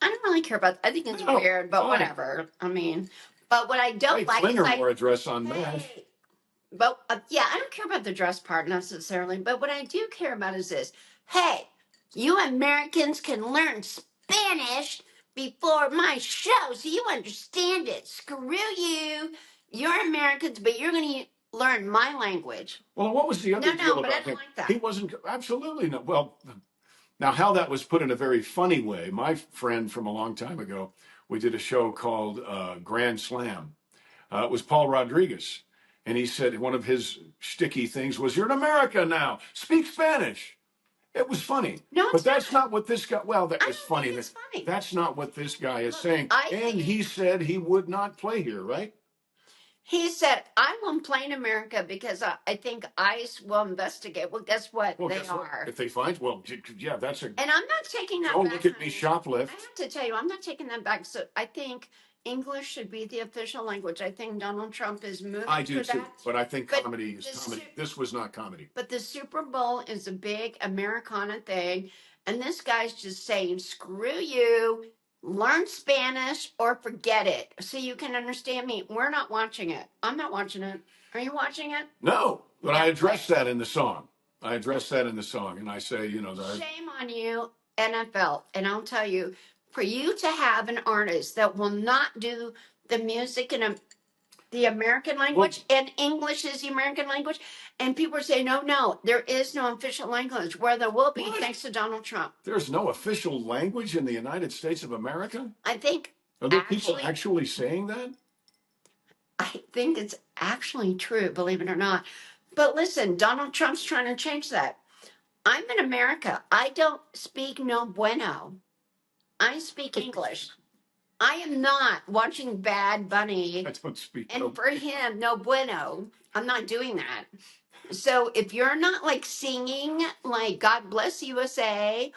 Speaker 2: I don't really care about. I think it's weird, but whatever. I mean, but what I don't like
Speaker 1: is wore a dress on MASH.
Speaker 2: But I don't care about the dress part necessarily. But what I do care about is this: hey, you Americans can learn Spanish before my show, so you understand it. Screw you. You're Americans, but you're going to learn my language.
Speaker 1: Well, what was the other deal about him?
Speaker 2: I don't like that.
Speaker 1: He wasn't absolutely no. Well, now how that was put in a very funny way. My friend from a long time ago We did a show called Grand Slam. It was Paul Rodriguez. And he said one of his shticky things was, "You're in America now. Speak Spanish." It was funny.
Speaker 2: No,
Speaker 1: but that's not what this guy, well, that
Speaker 2: I
Speaker 1: was
Speaker 2: don't
Speaker 1: funny.
Speaker 2: think it's funny.
Speaker 1: That's not what this guy is
Speaker 2: Look,
Speaker 1: saying.
Speaker 2: I
Speaker 1: And
Speaker 2: think-
Speaker 1: he said he would not play here, right?
Speaker 2: He said, I won't play in America because I think ICE will investigate. Well, guess what?
Speaker 1: Well,
Speaker 2: they
Speaker 1: guess what?
Speaker 2: are.
Speaker 1: If they find, well, yeah, that's a,
Speaker 2: And I'm not taking that
Speaker 1: don't
Speaker 2: back.
Speaker 1: look at me
Speaker 2: honey.
Speaker 1: shoplift.
Speaker 2: I have to tell you, I'm not taking that back. So I think English should be the official language. I think Donald Trump is moving
Speaker 1: I do
Speaker 2: for
Speaker 1: too,
Speaker 2: that.
Speaker 1: but I think
Speaker 2: But
Speaker 1: comedy is
Speaker 2: the
Speaker 1: comedy.
Speaker 2: Su-
Speaker 1: This was not comedy.
Speaker 2: But the Super Bowl is a big Americana thing. And this guy's just saying, screw you, learn Spanish or forget it. So you can understand me. We're not watching it. I'm not watching it. Are you watching it?
Speaker 1: No, but I
Speaker 2: Yeah,
Speaker 1: addressed that in the song. I addressed that in the song, and I say, you know, that
Speaker 2: Shame on you, NFL. And I'll tell you, for you to have an artist that will not do the music in the American language, and English is the American language, and people are saying, no, there is no official language, where there will be
Speaker 1: What?
Speaker 2: thanks to Donald Trump.
Speaker 1: there's no official language in the United States of America.
Speaker 2: I think
Speaker 1: Are there people actually saying that?
Speaker 2: I think it's actually true, believe it or not. But listen, Donald Trump's trying to change that. I'm in America. I don't speak no bueno. I speak English. I am not watching Bad Bunny.
Speaker 1: I don't speak.
Speaker 2: And for him, no bueno. I'm not doing that. So if you're not like singing like God Bless USA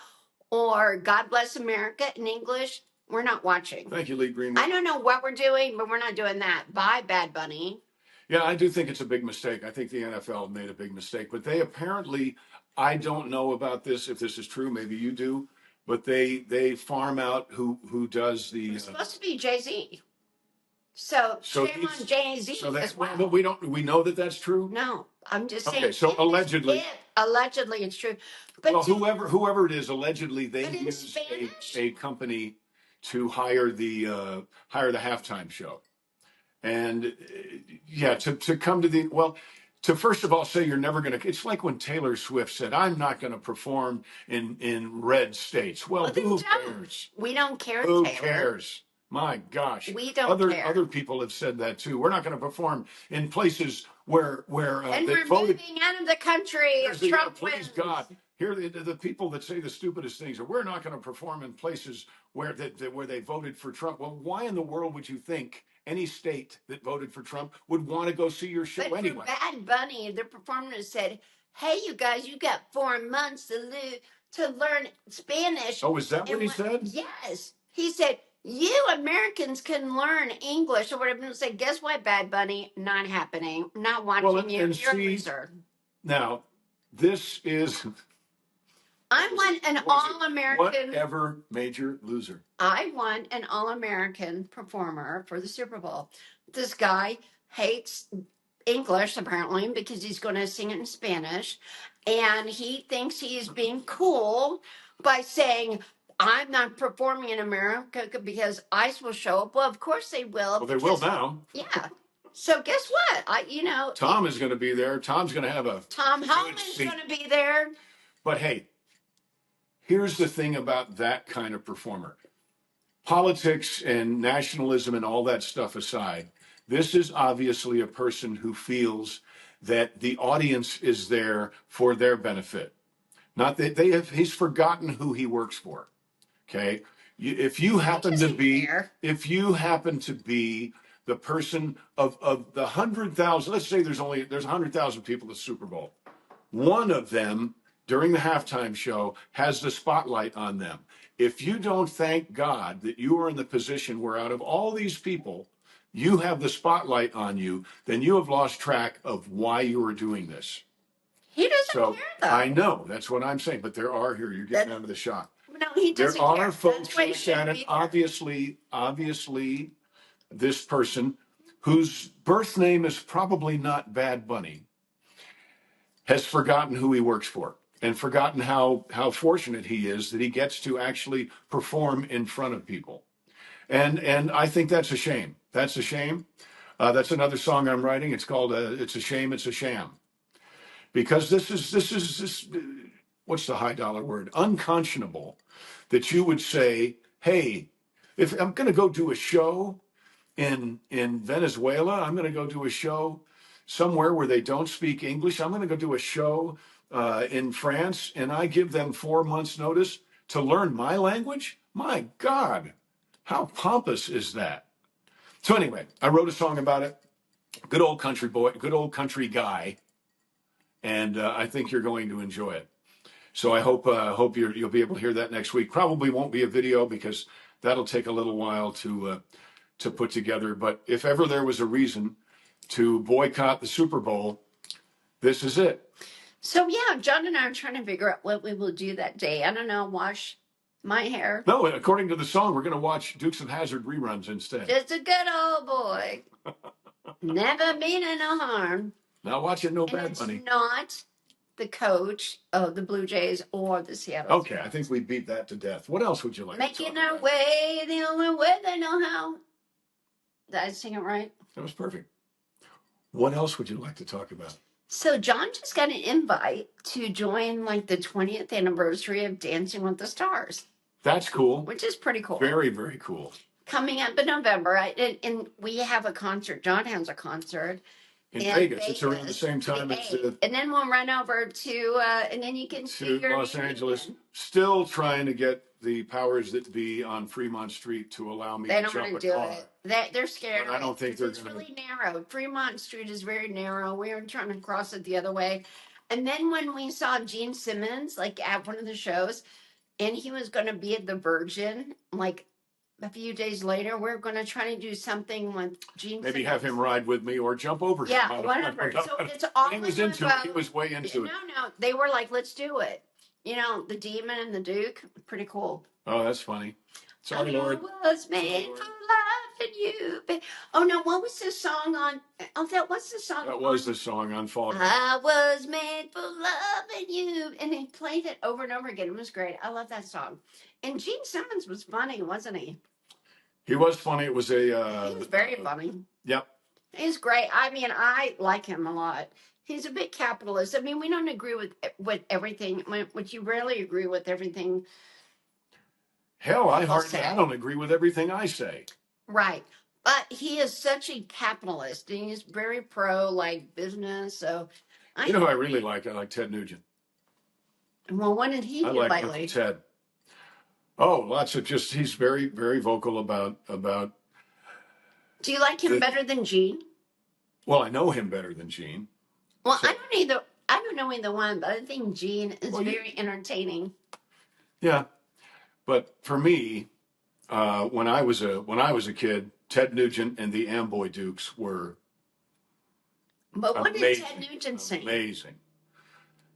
Speaker 2: or God Bless America in English, we're not watching.
Speaker 1: Thank you, Lee Green.
Speaker 2: I don't know what we're doing, but we're not doing that. Bye, Bad Bunny.
Speaker 1: Yeah, I do think it's a big mistake. I think the NFL made a big mistake, but they apparently, I don't know about this, if this is true, maybe you do, but they farm out who does the.
Speaker 2: It's supposed to be Jay-Z. So shame on Jay-Z
Speaker 1: So that's
Speaker 2: as well.
Speaker 1: but we know that that's true.
Speaker 2: No, I'm just saying.
Speaker 1: Okay, so allegedly.
Speaker 2: Allegedly it's true. But
Speaker 1: Well, whoever it is, allegedly they
Speaker 2: But in
Speaker 1: use
Speaker 2: Spanish?
Speaker 1: a company to hire the halftime show, and yeah, to come to the to first of all say you're never going to. It's like when Taylor Swift said, "I'm not going to perform in red states." Well,
Speaker 2: then
Speaker 1: who
Speaker 2: don't.
Speaker 1: cares?
Speaker 2: We don't care,
Speaker 1: Who
Speaker 2: Taylor.
Speaker 1: cares? My gosh,
Speaker 2: We don't care.
Speaker 1: Other people have said that too. We're not going to perform in places where
Speaker 2: And
Speaker 1: they
Speaker 2: we're
Speaker 1: voted.
Speaker 2: moving out of the country if Trump
Speaker 1: Please
Speaker 2: wins.
Speaker 1: God, here the people that say the stupidest things are we're not going to perform in places where where they voted for Trump. Well, why in the world would you think any state that voted for Trump would want to go see your show
Speaker 2: But
Speaker 1: anyway?
Speaker 2: for Bad Bunny, the performers said, "Hey, you guys, you got 4 months to learn Spanish."
Speaker 1: Oh, is that what he said?
Speaker 2: Yes, he said, "You Americans can learn English or whatever." And say, "Guess what, Bad Bunny? Not happening. Not watching
Speaker 1: Well,
Speaker 2: you.
Speaker 1: and
Speaker 2: You're a
Speaker 1: see-
Speaker 2: loser."
Speaker 1: Now, this is
Speaker 2: I want an all-American.
Speaker 1: whatever major loser.
Speaker 2: I want an all-American performer for the Super Bowl. This guy hates English apparently because he's going to sing it in Spanish, and he thinks he's being cool by saying, "I'm not performing in America because ICE will show up." Well, of course they will.
Speaker 1: Well, they will now.
Speaker 2: Yeah. So guess what?
Speaker 1: Tom is going to be there. Tom's going to have a
Speaker 2: Tom
Speaker 1: good
Speaker 2: Holland's
Speaker 1: seat.
Speaker 2: going to be there.
Speaker 1: But hey, here's the thing about that kind of performer. Politics and nationalism and all that stuff aside, this is obviously a person who feels that the audience is there for their benefit. Not that he's forgotten who he works for. Okay. If you happen to be the person of the 100,000, let's say there's 100,000 people at the Super Bowl. One of them during the halftime show has the spotlight on them. If you don't thank God that you are in the position where out of all these people, you have the spotlight on you, then you have lost track of why you are doing this.
Speaker 2: He doesn't care, though.
Speaker 1: I know, that's what I'm saying, but there are here, you're getting out of the shot.
Speaker 2: No, he doesn't
Speaker 1: There
Speaker 2: care.
Speaker 1: are folks
Speaker 2: That's why he
Speaker 1: like that,
Speaker 2: shouldn't
Speaker 1: and
Speaker 2: be there.
Speaker 1: obviously, this person whose birth name is probably not Bad Bunny has forgotten who he works for and forgotten how fortunate he is that he gets to actually perform in front of people. And I think that's a shame. That's a shame. That's another song I'm writing. It's called "It's a Shame, It's a Sham," because this is what's the high dollar word? Unconscionable that you would say, hey, If I'm going to go do a show in Venezuela, I'm going to go do a show somewhere where they don't speak English. I'm going to go do a show in France, and I give them 4 months' notice to learn my language. My God, how pompous is that? So anyway, I wrote a song about it. Good old country boy, good old country guy, and I think you're going to enjoy it. So I hope you'll be able to hear that next week. Probably won't be a video because that'll take a little while to put together. But if ever there was a reason to boycott the Super Bowl, this is it.
Speaker 2: So yeah, John and I are trying to figure out what we will do that day. I don't know, wash my hair.
Speaker 1: No, according to the song, we're going to watch Dukes of Hazzard reruns instead.
Speaker 2: Just a good old boy. Never meaning no harm.
Speaker 1: Not watching no
Speaker 2: And
Speaker 1: Bad
Speaker 2: it's
Speaker 1: Bunny.
Speaker 2: not the coach of the Blue Jays or the Seattle.
Speaker 1: Okay, I think we beat that to death. What else would you like to
Speaker 2: Making
Speaker 1: talk
Speaker 2: our
Speaker 1: about?
Speaker 2: way the only way they know how. Did I sing it right?
Speaker 1: That was perfect. What else would you like to talk about?
Speaker 2: So John just got an invite to join like the 20th anniversary of Dancing with the Stars.
Speaker 1: That's cool.
Speaker 2: Which is pretty cool.
Speaker 1: Very, very cool.
Speaker 2: Coming up in November, and we have a concert. John has a concert
Speaker 1: in Vegas. It's around the same time as
Speaker 2: and then we'll run over to and then you can see
Speaker 1: to Los Angeles. Still trying to get the powers that be on Fremont Street to allow me
Speaker 2: They
Speaker 1: to
Speaker 2: don't
Speaker 1: jump
Speaker 2: want
Speaker 1: a
Speaker 2: to do
Speaker 1: car.
Speaker 2: it. They're scared.
Speaker 1: But I don't think they're
Speaker 2: It's
Speaker 1: gonna.
Speaker 2: really narrow. Fremont Street is very narrow. We were trying to cross it the other way. And then when we saw Gene Simmons, like at one of the shows, and he was going to be at the Virgin, like a few days later, we're going to try to do something with Gene.
Speaker 1: Maybe
Speaker 2: Simmons.
Speaker 1: have him ride with me or jump over.
Speaker 2: Yeah,
Speaker 1: him.
Speaker 2: whatever. So it's all.
Speaker 1: He was into it. He was way into it.
Speaker 2: No. They were like, "Let's do it." You know, the Demon and the Duke, pretty cool.
Speaker 1: Oh, that's funny. Sorry, Lord.
Speaker 2: I was made for loving you. Oh no, what was the song on? Oh, that was the song.
Speaker 1: That was the song Unfiltered.
Speaker 2: I was made for loving you, and he played it over and over again. It was great. I love that song. And Gene Simmons was funny, wasn't he?
Speaker 1: He was funny. It was a.
Speaker 2: He was very funny.
Speaker 1: Yep.
Speaker 2: He's great. I mean, I like him a lot. He's a big capitalist. I mean, we don't agree with everything. Which you rarely agree with everything.
Speaker 1: Hell, I don't agree with everything I say.
Speaker 2: Right. But he is such a capitalist, and he's very pro like business. So,
Speaker 1: you know who I really like? I like Ted Nugent.
Speaker 2: Well, what did he do
Speaker 1: like
Speaker 2: lately?
Speaker 1: Ted. Oh, lots of just. He's very, very vocal about.
Speaker 2: Do you like him better than Gene?
Speaker 1: Well, I know him better than Gene.
Speaker 2: Well, so. I don't know either one, but I think Gene is very entertaining. Yeah.
Speaker 1: But for me, when I was a kid, Ted Nugent and the Amboy Dukes were.
Speaker 2: But what did Ted Nugent sing?
Speaker 1: Amazing.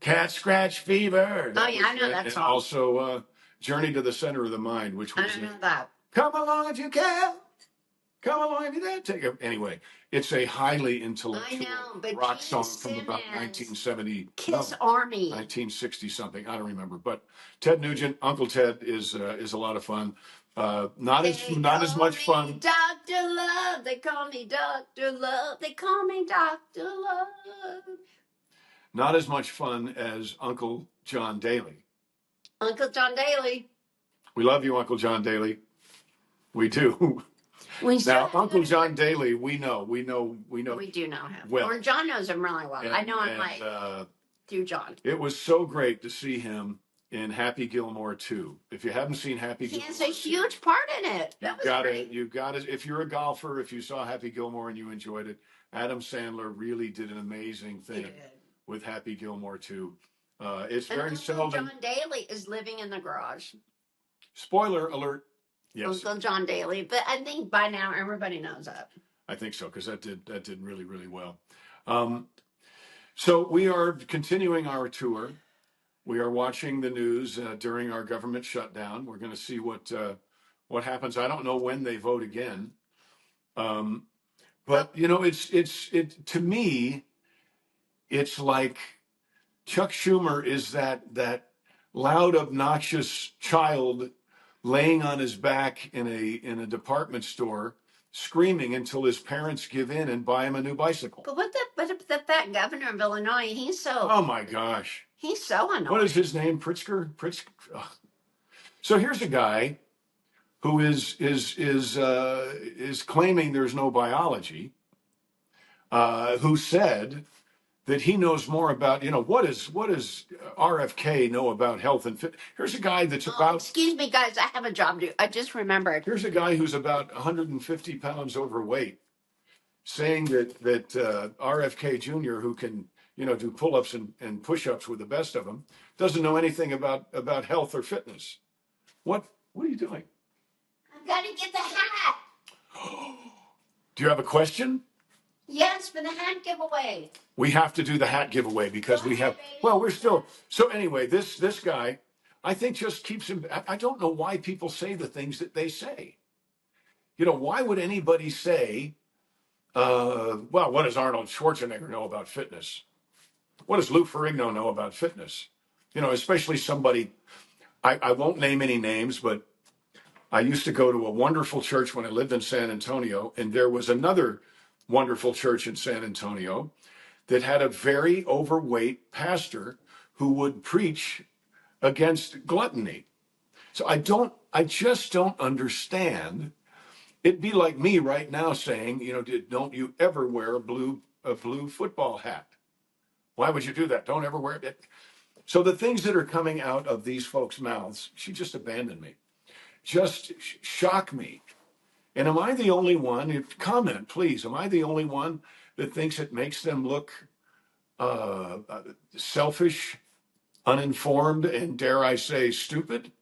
Speaker 1: Cat Scratch Fever.
Speaker 2: I know that
Speaker 1: and
Speaker 2: song.
Speaker 1: Also, Journey to the Center of the Mind, which was.
Speaker 2: I don't know that.
Speaker 1: Come along if you can. Come along if you can. Take it anyway. It's a highly intellectual rock song from about 1970.
Speaker 2: Kiss Army.
Speaker 1: 1960 something. I don't remember. But Ted Nugent, Uncle Ted is a lot of fun. Not as much fun.
Speaker 2: Dr. Love. They call me Dr. Love. They call me Dr. Love.
Speaker 1: Not as much fun as Uncle John Daly.
Speaker 2: Uncle John Daly.
Speaker 1: We love you, Uncle John Daly. We do. Now, Uncle John Daly, we know. We do know him.
Speaker 2: Well, or John knows him really well. I know him through John.
Speaker 1: It was so great to see him in Happy Gilmore 2. If you haven't seen Happy Gilmore,
Speaker 2: he has a huge part in it.
Speaker 1: You've got it. If you're a golfer, if you saw Happy Gilmore and you enjoyed it, Adam Sandler really did an amazing thing with Happy Gilmore 2. It's very seldom.
Speaker 2: John Daly is living in the garage.
Speaker 1: Spoiler alert. Yes.
Speaker 2: Uncle John Daly, but I think by now everybody knows that.
Speaker 1: I think so, because that did really, really well. So we are continuing our tour. We are watching the news during our government shutdown. We're going to see what happens. I don't know when they vote again, but you know, it to me, it's like Chuck Schumer is that loud, obnoxious child laying on his back in a department store, screaming until his parents give in and buy him a new bicycle.
Speaker 2: But the fat governor of Illinois, he's so.
Speaker 1: Oh my gosh.
Speaker 2: He's so annoying.
Speaker 1: What is his name? Pritzker? Ugh. So here's a guy who is claiming there's no biology, who said that he knows more about, what does RFK know about health and fit. Here's a guy that's about.
Speaker 2: Excuse me, guys. I have a job to do. I just remembered.
Speaker 1: Here's a guy who's about 150 pounds overweight, saying that RFK Jr., who can do pull-ups and push-ups with the best of them, doesn't know anything about health or fitness. What are you doing?
Speaker 2: I've got to get the hat.
Speaker 1: Do you have a question?
Speaker 2: Yes, for the hat giveaway.
Speaker 1: We have to do the hat giveaway because we have. Well, we're still. So anyway, this guy, I think, just keeps him. I don't know why people say the things that they say. Why would anybody say, well, what does Arnold Schwarzenegger know about fitness? What does Lou Ferrigno know about fitness? Especially somebody, I won't name any names, but I used to go to a wonderful church when I lived in San Antonio, and there was another wonderful church in San Antonio that had a very overweight pastor who would preach against gluttony. So I just don't understand. It'd be like me right now saying, don't you ever wear a blue football hat. Why would you do that? Don't ever wear it. So the things that are coming out of these folks' mouths, she just abandoned me, just shock me. And am I the only one? Comment, please. Am I the only one that thinks it makes them look selfish, uninformed, and dare I say, stupid?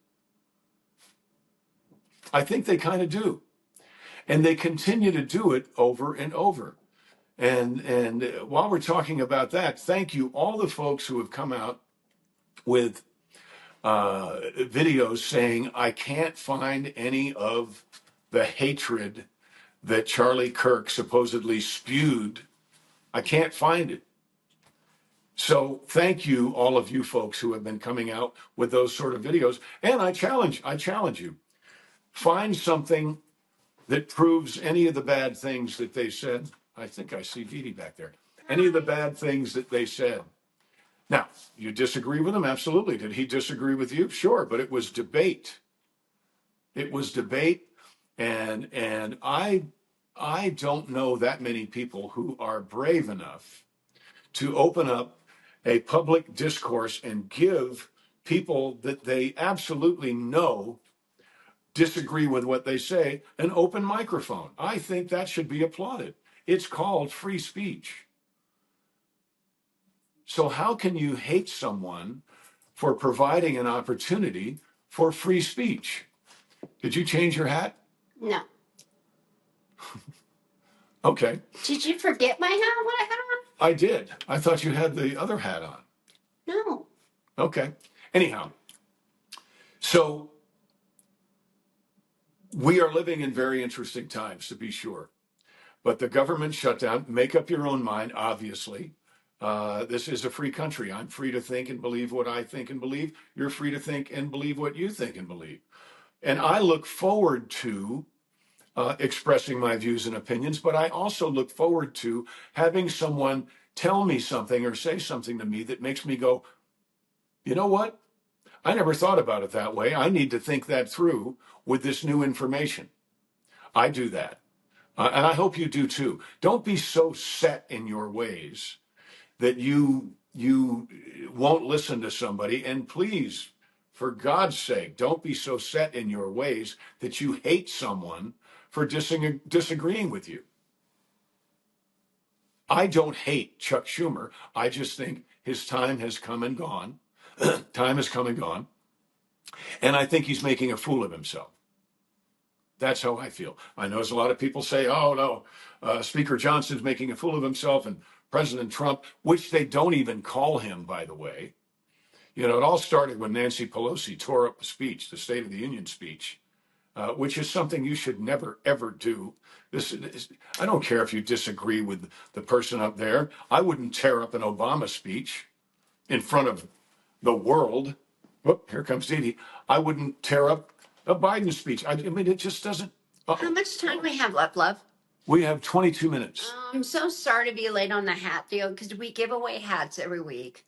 Speaker 1: I think they kind of do. And they continue to do it over and over. And while we're talking about that, thank you, all the folks who have come out with videos saying, I can't find any of the hatred that Charlie Kirk supposedly spewed. I can't find it. So thank you, all of you folks who have been coming out with those sort of videos. And I challenge you, find something that proves any of the bad things that they said. I think I see Dee Dee back there. Any of the bad things that they said. Now, you disagree with him? Absolutely. Did he disagree with you? Sure, but it was debate. It was debate, and I don't know that many people who are brave enough to open up a public discourse and give people that they absolutely know disagree with what they say an open microphone. I think that should be applauded. It's called free speech. So how can you hate someone for providing an opportunity for free speech? Did you change your hat?
Speaker 2: No.
Speaker 1: Okay.
Speaker 2: Did you forget my hat? What I had on?
Speaker 1: I did. I thought you had the other hat on.
Speaker 2: No.
Speaker 1: Okay. Anyhow, so we are living in very interesting times, to be sure. But the government shutdown, make up your own mind, obviously. This is a free country. I'm free to think and believe what I think and believe. You're free to think and believe what you think and believe. And I look forward to expressing my views and opinions, but I also look forward to having someone tell me something or say something to me that makes me go, you know what? I never thought about it that way. I need to think that through with this new information. I do that. And I hope you do too. Don't be so set in your ways that you won't listen to somebody. And please, for God's sake, don't be so set in your ways that you hate someone for disagreeing with you. I don't hate Chuck Schumer. I just think his time has come and gone. Time has come and gone. And I think he's making a fool of himself. That's how I feel. I know there's a lot of people say, oh, no, Speaker Johnson's making a fool of himself and President Trump, which they don't even call him, by the way. It all started when Nancy Pelosi tore up the speech, the State of the Union speech, which is something you should never, ever do. I don't care if you disagree with the person up there. I wouldn't tear up an Obama speech in front of the world. Whoop, here comes Dee Dee. I wouldn't tear up a Biden speech. I mean, it just doesn't.
Speaker 2: How much time we have left, love?
Speaker 1: We have 22 minutes.
Speaker 2: I'm so sorry to be late on the hat deal because we give away hats every week.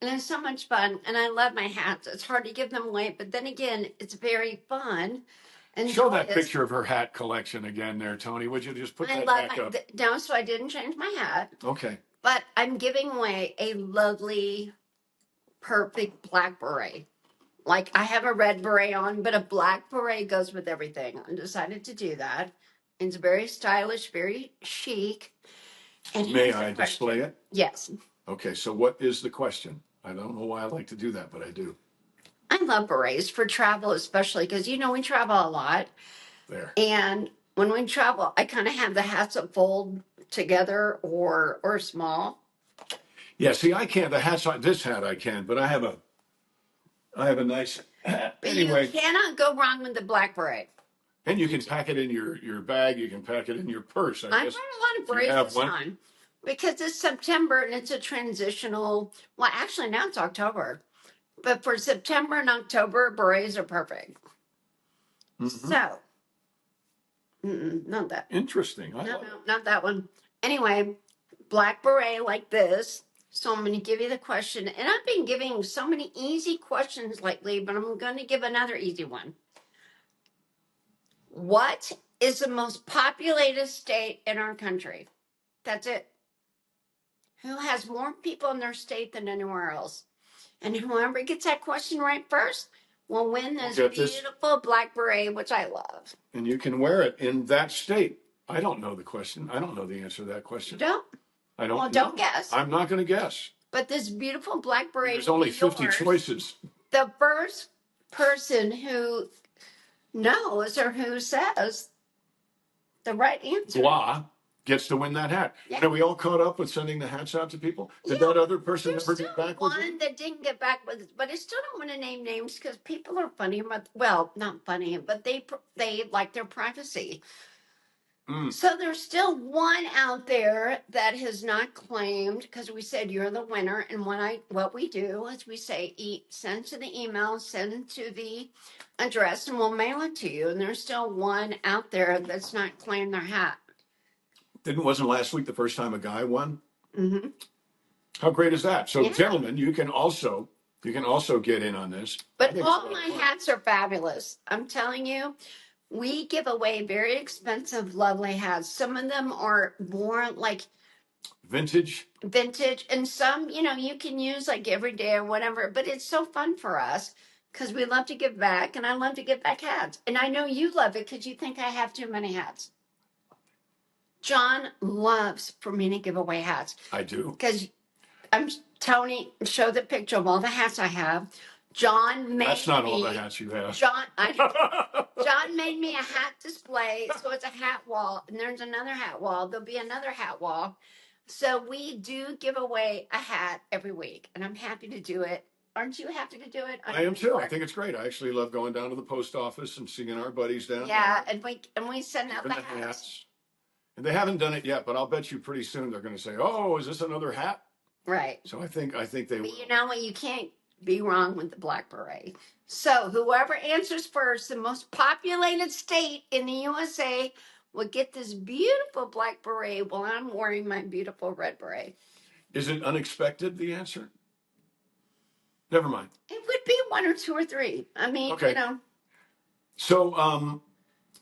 Speaker 2: And it's so much fun. And I love my hats. It's hard to give them away. But then again, it's very fun
Speaker 1: Show
Speaker 2: Enjoy
Speaker 1: that
Speaker 2: this.
Speaker 1: picture of her hat collection again there, Tony. Would you just put
Speaker 2: I
Speaker 1: that
Speaker 2: love
Speaker 1: back up?
Speaker 2: no, so I didn't change my hat.
Speaker 1: Okay.
Speaker 2: But I'm giving away a lovely, perfect black beret. Like I have a red beret on, but a black beret goes with everything. I decided to do that. It's very stylish, very chic. And
Speaker 1: May
Speaker 2: here's
Speaker 1: I
Speaker 2: the question.
Speaker 1: display it?
Speaker 2: Yes.
Speaker 1: Okay, so what is the question? I don't know why I like to do that, but I do.
Speaker 2: I love berets for travel, especially because we travel a lot.
Speaker 1: There.
Speaker 2: And when we travel, I kind of have the hats that fold together or small.
Speaker 1: Yeah, see, I can't. The hat's on this hat I can, but I have a nice hat.
Speaker 2: But
Speaker 1: Anyway,
Speaker 2: you cannot go wrong with the black beret.
Speaker 1: and you can pack it in your bag. You can pack it in your purse.
Speaker 2: I
Speaker 1: I
Speaker 2: brought
Speaker 1: guess.
Speaker 2: a lot of
Speaker 1: You
Speaker 2: berets
Speaker 1: have
Speaker 2: this
Speaker 1: one?
Speaker 2: time because it's September and it's a transitional. Well, actually, now it's October. But for September and October, berets are perfect.
Speaker 1: Mhm.
Speaker 2: So, not that.
Speaker 1: Interesting.
Speaker 2: No, not that one. Anyway, black beret like this. So I'm going to give you the question. And I've been giving so many easy questions lately, but I'm going to give another easy one. What is the most populated state in our country? That's it. Who has more people in their state than anywhere else? And whoever gets that question right first will win this beautiful black beret, which I love.
Speaker 1: And you can wear it in that state. I don't know the question. I don't know the answer to that question.
Speaker 2: You don't?
Speaker 1: I don't.
Speaker 2: Well, don't guess.
Speaker 1: I'm not going to guess.
Speaker 2: But this beautiful black beret.
Speaker 1: There's only 50 choices.
Speaker 2: The first person who knows or who says the right answer.
Speaker 1: Blah gets to win that hat.
Speaker 2: Yeah.
Speaker 1: And are we all caught up with sending the hats out to people? Did that other person ever get back with you?
Speaker 2: One that didn't get back with us, but I still don't want to name names because people are funny. Well, not funny, but they like their privacy. So there's still one out there that has not claimed because we said you're the winner. And what we do is we say send to the email, send to the address, and we'll mail it to you. And there's still one out there that's not claimed their hat.
Speaker 1: Wasn't last week the first time a guy won?
Speaker 2: Mm-hmm.
Speaker 1: How great is that? So, gentlemen, you can also get in on this.
Speaker 2: But all my hats are fabulous. I'm telling you. We give away very expensive, lovely hats. Some of them are more like
Speaker 1: vintage,
Speaker 2: and some, you can use like every day or whatever. But it's so fun for us because we love to give back, and I love to give back hats. And I know you love it because you think I have too many hats. John loves for me to give away hats.
Speaker 1: I do.
Speaker 2: Because Tony, show the picture of all the hats I have. John made
Speaker 1: That's not all the hats you have.
Speaker 2: John made me a hat display, so it's a hat wall, and there's another hat wall. There'll be another hat wall. So we do give away a hat every week, and I'm happy to do it. Aren't you happy to do it?
Speaker 1: I am too. I think it's great. I actually love going down to the post office and seeing our buddies down there.
Speaker 2: Yeah, and we send out the hats.
Speaker 1: And they haven't done it yet, but I'll bet you pretty soon they're going to say, "Oh, is this another hat?"
Speaker 2: Right.
Speaker 1: So I think they will.
Speaker 2: But you know what? You can't be wrong with the black beret. So whoever answers first, the most populated state in the USA will get this beautiful black beret while I'm wearing my beautiful red beret.
Speaker 1: Is it unexpected, the answer? Never mind.
Speaker 2: It would be one or two or three. I mean,
Speaker 1: okay. So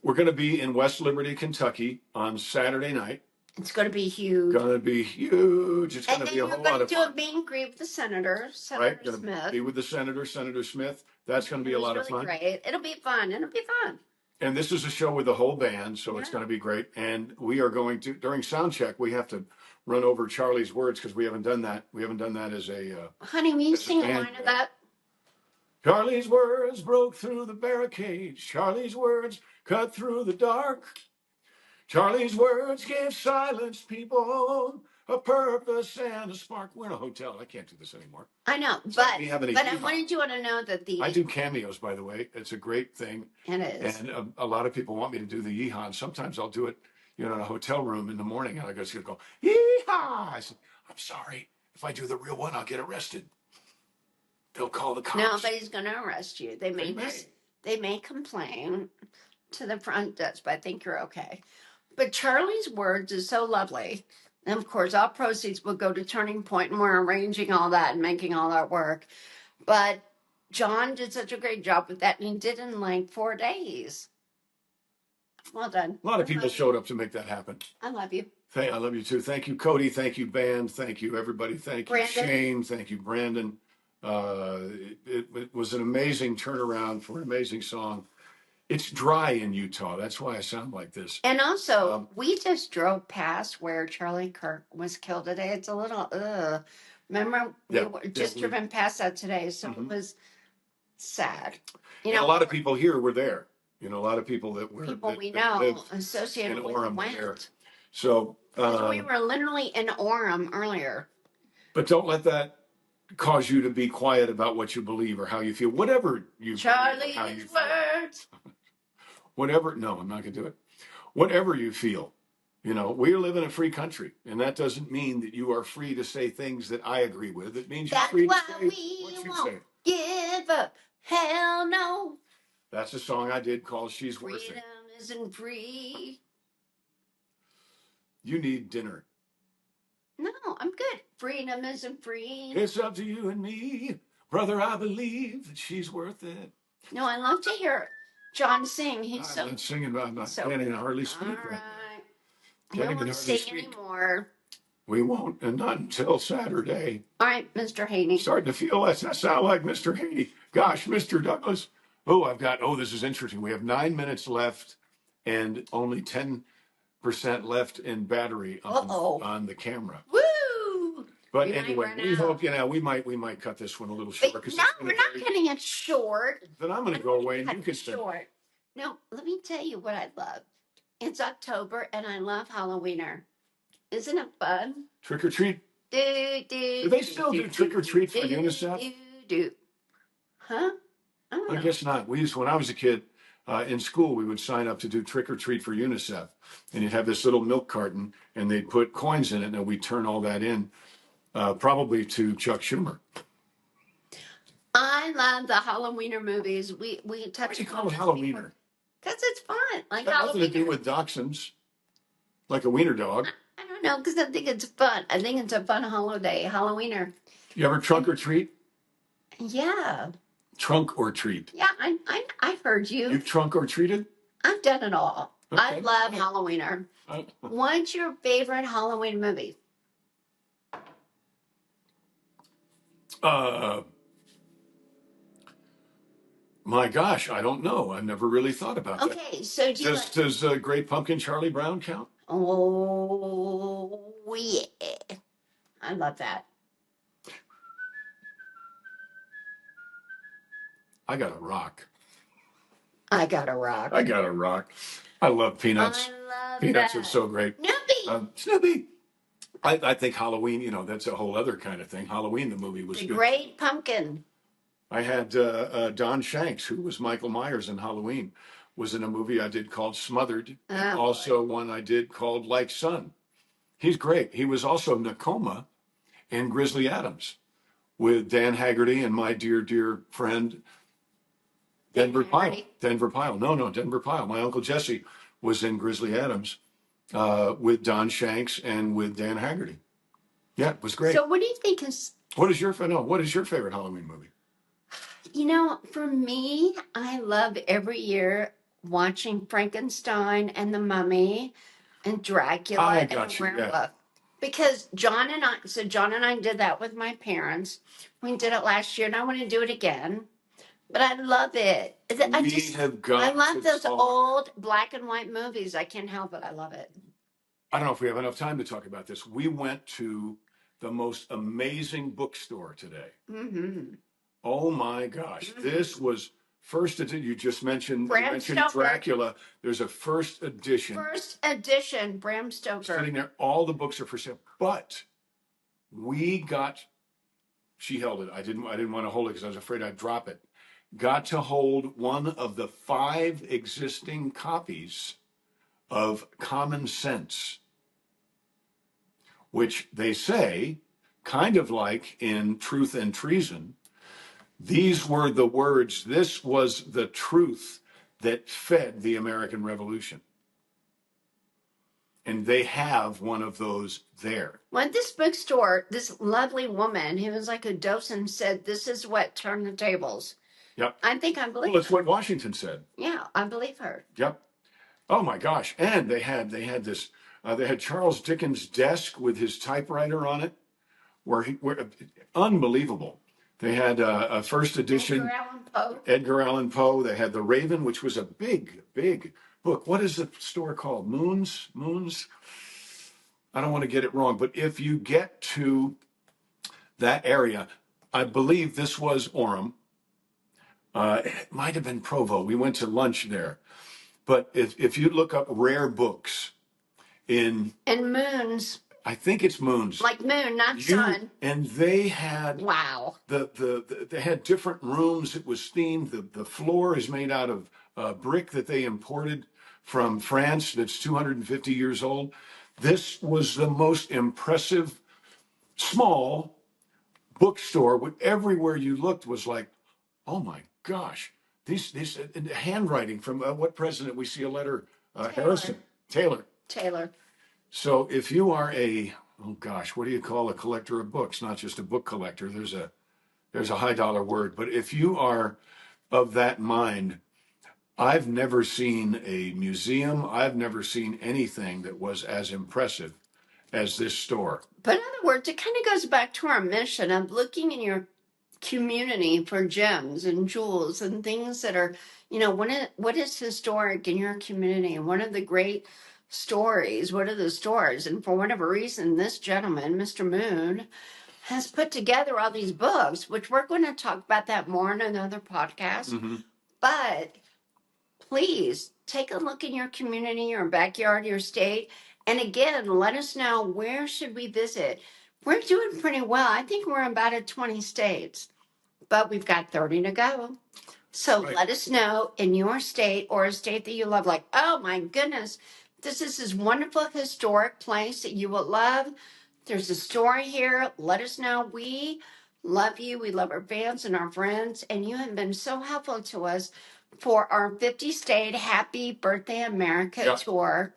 Speaker 1: we're going to be in West Liberty, Kentucky on Saturday night.
Speaker 2: It's going to be huge.
Speaker 1: It's going to be a whole lot of fun.
Speaker 2: And then we're going to do a meet and greet with the Senator Smith.
Speaker 1: Right, be with the Senator Smith. That's going to be a lot of fun.
Speaker 2: Great. It'll be fun.
Speaker 1: And this is a show with the whole band, so it's going to be great. And we are going to, during sound check, we have to run over Charlie's words because we haven't done that. We haven't done that as a.
Speaker 2: Honey, will you sing a line of that?
Speaker 1: Charlie's words broke through the barricades. Charlie's words cut through the dark. Charlie's words gave silenced people a purpose and a spark. We're in a hotel. I can't do this anymore.
Speaker 2: I know, but I wanted you to know that I
Speaker 1: do cameos, by the way. It's a great thing.
Speaker 2: It is.
Speaker 1: And a lot of people want me to do the yeehaw. And sometimes I'll do it, in a hotel room in the morning, and I just go yeehaw. I said, I'm sorry. If I do the real one, I'll get arrested. They'll call the cops.
Speaker 2: Nobody's going to arrest you. They may complain to the front desk, but I think you're okay. But Charlie's words is so lovely. And of course, all proceeds will go to Turning Point, and we're arranging all that and making all that work. But John did such a great job with that, and he did it in like 4 days. Well done.
Speaker 1: A lot of people showed up to make that happen.
Speaker 2: I love you.
Speaker 1: I love you too. Thank you, Cody. Thank you, band. Thank you, everybody. Thank you,
Speaker 2: Brandon.
Speaker 1: Shane. Thank you, Brandon. It was an amazing turnaround for an amazing song. It's dry in Utah. That's why I sound like this.
Speaker 2: And also, we just drove past where Charlie Kirk was killed today. It's a little, remember, we were just driven past that today. So it was sad. You know,
Speaker 1: and a lot of people here were there. You know, a lot of people that were
Speaker 2: people
Speaker 1: that,
Speaker 2: we
Speaker 1: that
Speaker 2: know associated with
Speaker 1: Orem
Speaker 2: went.
Speaker 1: there. So
Speaker 2: we were literally in Orem earlier.
Speaker 1: But don't let that cause you to be quiet about what you believe or how you feel. Whatever you
Speaker 2: Charlie's words.
Speaker 1: Whatever. No, I'm not going to do it. Whatever you feel. You know, we live in a free country, and that doesn't mean that you are free to say things that I agree with. It means you're free to say what you say.
Speaker 2: Give up. Hell no.
Speaker 1: That's a song I did called She's Worth It.
Speaker 2: Freedom isn't free.
Speaker 1: You need dinner.
Speaker 2: No, I'm good. Freedom isn't free.
Speaker 1: It's up to you and me. Brother, I believe that she's worth it.
Speaker 2: No, I love to hear John sing. He's
Speaker 1: I'm not singing, I'm not can't even hardly speak.
Speaker 2: All right.
Speaker 1: We
Speaker 2: won't sing anymore.
Speaker 1: We won't, and not until Saturday.
Speaker 2: All right, Mr. Haney.
Speaker 1: Starting to feel that sound like Mr. Haney. Gosh, Mr. Douglas. This is interesting. We have 9 minutes left and only 10% left in battery on the camera.
Speaker 2: Woo!
Speaker 1: But anyway, we hope, we might cut this one a little short.
Speaker 2: No, we're not cutting it short.
Speaker 1: Then I'm going to go away and you can stay.
Speaker 2: Short. No, let me tell you what I love. It's October and I love Halloweener. Isn't it fun?
Speaker 1: Trick or treat. Do they still do trick or treat for UNICEF?
Speaker 2: Huh?
Speaker 1: I guess not. When I was a kid in school, we would sign up to do trick or treat for UNICEF, and you'd have this little milk carton, and they'd put coins in it, and we'd turn all that in, probably to Chuck Schumer.
Speaker 2: I love the Halloweener movies. We touch.
Speaker 1: What do you call it Halloweener?
Speaker 2: Because it's fun. Like
Speaker 1: Got nothing to do with dachshunds, like a wiener dog.
Speaker 2: I don't know, because I think it's fun. I think it's a fun holiday, Halloweener.
Speaker 1: You ever trunk or treat?
Speaker 2: Yeah.
Speaker 1: Trunk or treat?
Speaker 2: Yeah, I heard you.
Speaker 1: You've trunk or treated?
Speaker 2: I've done it all. Okay. I love Halloweener. What's your favorite Halloween movie?
Speaker 1: My gosh, I don't know. I've never really thought about that.
Speaker 2: Okay, so
Speaker 1: does Great Pumpkin Charlie Brown count?
Speaker 2: Oh, yeah. I love that.
Speaker 1: I got a rock.
Speaker 2: I got a rock.
Speaker 1: I got a rock. I love Peanuts.
Speaker 2: I love
Speaker 1: Peanuts
Speaker 2: that.
Speaker 1: are so great.
Speaker 2: Snoopy.
Speaker 1: Snoopy. I think Halloween, that's a whole other kind of thing. Halloween, the movie was good.
Speaker 2: Great Pumpkin.
Speaker 1: I had Don Shanks, who was Michael Myers in Halloween, was in a movie I did called Smothered. Also one I did called Like Sun. He's great. He was also Nakoma in Grizzly Adams with Dan Haggerty and my dear, dear friend, Denver Pyle. Denver Pyle. No, Denver Pyle. My Uncle Jesse was in Grizzly Adams with Don Shanks and with Dan Haggerty. Yeah, it was great.
Speaker 2: So what do you think is...
Speaker 1: What is your favorite Halloween movie?
Speaker 2: For me, I love every year watching Frankenstein and the Mummy and Dracula and the Werewolf. Yeah. Because John and I did that with my parents. We did it last year and I want to do it again. But I love it. I love those old black and white movies. I can't help it. I love it.
Speaker 1: I don't know if we have enough time to talk about this. We went to the most amazing bookstore today. Mm-hmm. Oh my gosh. Mm-hmm. This was first edition. You just mentioned, Dracula. There's a first edition.
Speaker 2: First edition, Bram Stoker.
Speaker 1: Sitting there. All the books are for sale. But she held it. I didn't want to hold it because I was afraid I'd drop it. Got to hold one of the 5 existing copies of Common Sense, which they say, kind of like in Truth and Treason, these were the words, this was the truth that fed the American Revolution. And they have one of those there.
Speaker 2: Well, at this bookstore, this lovely woman who was like a docent said, this is what turned the tables.
Speaker 1: Yep.
Speaker 2: I think I believe
Speaker 1: her. Well, it's what Washington said.
Speaker 2: Yeah, I believe her.
Speaker 1: Yep. Oh my gosh! And they had Charles Dickens' desk with his typewriter on it, where unbelievable. They had a first edition Edgar Allan Poe. They had The Raven, which was a big, big book. What is the store called? Moons. I don't want to get it wrong, but if you get to that area, I believe this was Orem. It might have been Provo. We went to lunch there. But if you look up rare books in
Speaker 2: And moons,
Speaker 1: I think it's Moons.
Speaker 2: like moon, not sun.
Speaker 1: And they had
Speaker 2: Wow.
Speaker 1: they had different rooms. It was themed. The floor is made out of brick that they imported from France. That's 250 years old. This was the most impressive small bookstore. Everywhere you looked was like, oh my gosh, these handwriting from what president? We see a letter, Harrison Taylor. So if you are oh gosh, what do you call a collector of books? Not just a book collector. There's a high dollar word, but if you are of that mind, I've never seen a museum. I've never seen anything that was as impressive as this store.
Speaker 2: But in other words, it kind of goes back to our mission of looking in your community for gems and jewels and things that are, what is historic in your community and what are the great stories? What are the stores? And for whatever reason, this gentleman, Mr. Moon, has put together all these books, which we're going to talk about that more in another podcast.
Speaker 1: Mm-hmm.
Speaker 2: But please take a look in your community, your backyard, your state. And again, let us know, where should we visit? We're doing pretty well. I think we're about at 20 states, but we've got 30 to go. So
Speaker 1: Right.
Speaker 2: Let us know in your state or a state that you love, like, oh my goodness, this is this wonderful historic place that you will love. There's a story here. Let us know. We love you. We love our fans and our friends. And you have been so helpful to us for our 50 state Happy Birthday America tour.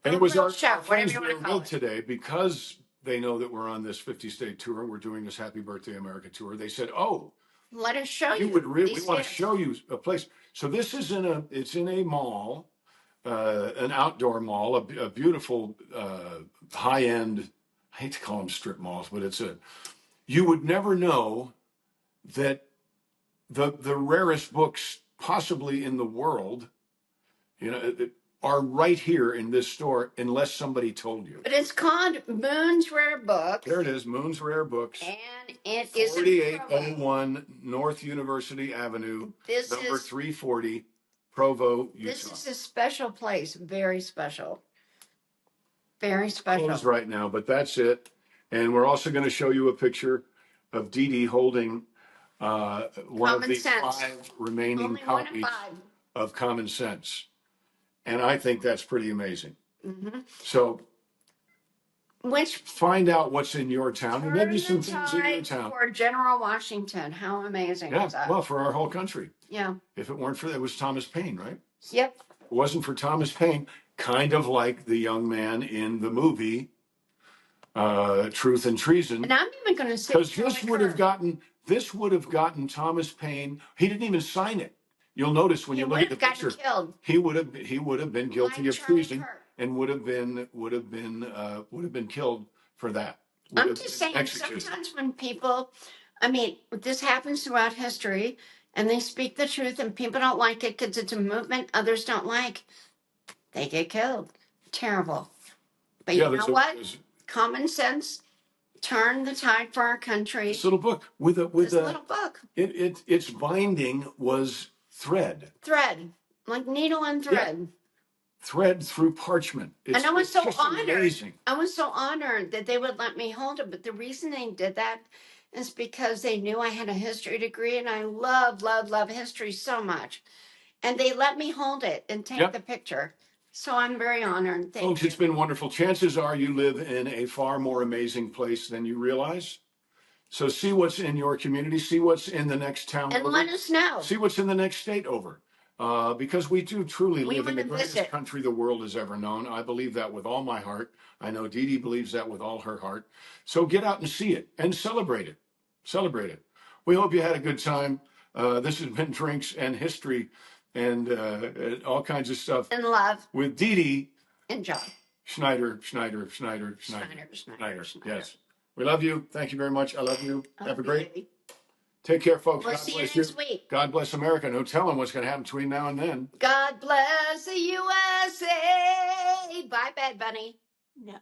Speaker 1: And it was our
Speaker 2: show,
Speaker 1: friends we were with today, because they know that we're on this 50 state tour. We're doing this Happy Birthday America tour. They said, oh,
Speaker 2: let us show you.
Speaker 1: We want to show you a place. So this is it's in a mall, an outdoor mall, a beautiful high end. I hate to call them strip malls, but you would never know that the rarest books possibly in the world, are right here in this store unless somebody told you.
Speaker 2: But it's called Moon's Rare Books.
Speaker 1: There it is, Moon's Rare Books.
Speaker 2: And it is
Speaker 1: 4801 North University Avenue, number 340, Provo, Utah.
Speaker 2: This is a special place, very special. Very special.
Speaker 1: Closed right now, but that's it. And we're also going to show you a picture of Dee Dee holding one of the 5 remaining copies of Common Sense. And I think that's pretty amazing. Mm-hmm. So find out what's in your town. And maybe some things in your town.
Speaker 2: For General Washington. How amazing is that?
Speaker 1: Well, for our whole country.
Speaker 2: Yeah.
Speaker 1: If it weren't for that, it was Thomas Paine, right?
Speaker 2: Yep.
Speaker 1: If it wasn't for Thomas Paine, kind of like the young man in the movie Truth and Treason.
Speaker 2: And I'm even going to say,
Speaker 1: because this would have gotten Thomas Paine. He didn't even sign it. You'll notice when you look at the picture, he would have been guilty of treason and would have been killed for that.
Speaker 2: I'm just saying, sometimes when people, this happens throughout history, and they speak the truth, and people don't like it because it's a movement others don't like, they get killed. Terrible. But you know what? Common sense. Turn the tide for our country.
Speaker 1: This little book little book. Its binding was thread,
Speaker 2: like needle and thread. Yeah.
Speaker 1: Thread through parchment.
Speaker 2: And I was so honored.
Speaker 1: Amazing.
Speaker 2: I was so honored that they would let me hold it. But the reason they did that is because they knew I had a history degree, and I love history so much. And they let me hold it and take the picture. So I'm very honored. Thank
Speaker 1: Folks,
Speaker 2: you.
Speaker 1: It's been wonderful. Chances are you live in a far more amazing place than you realize. So see what's in your community. See what's in the next town
Speaker 2: and over. Let us know.
Speaker 1: See what's in the next state over. Because we do truly live in the greatest country the world has ever known. I believe that with all my heart. I know Dee Dee believes that with all her heart. So get out and see it and celebrate it. Celebrate it. We hope you had a good time. This has been Drinks and History. and all kinds of stuff.
Speaker 2: And love.
Speaker 1: With Dee Dee
Speaker 2: and John.
Speaker 1: Schneider. Yes. We love you. Thank you very much. I love you. Have a great. Take care, folks.
Speaker 2: We'll
Speaker 1: God
Speaker 2: see
Speaker 1: bless
Speaker 2: you next week.
Speaker 1: God bless America. No telling what's going to happen between now and then.
Speaker 2: God bless the USA. Bye, Bad Bunny. No.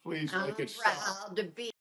Speaker 1: Please make it stop.
Speaker 2: Proud to be.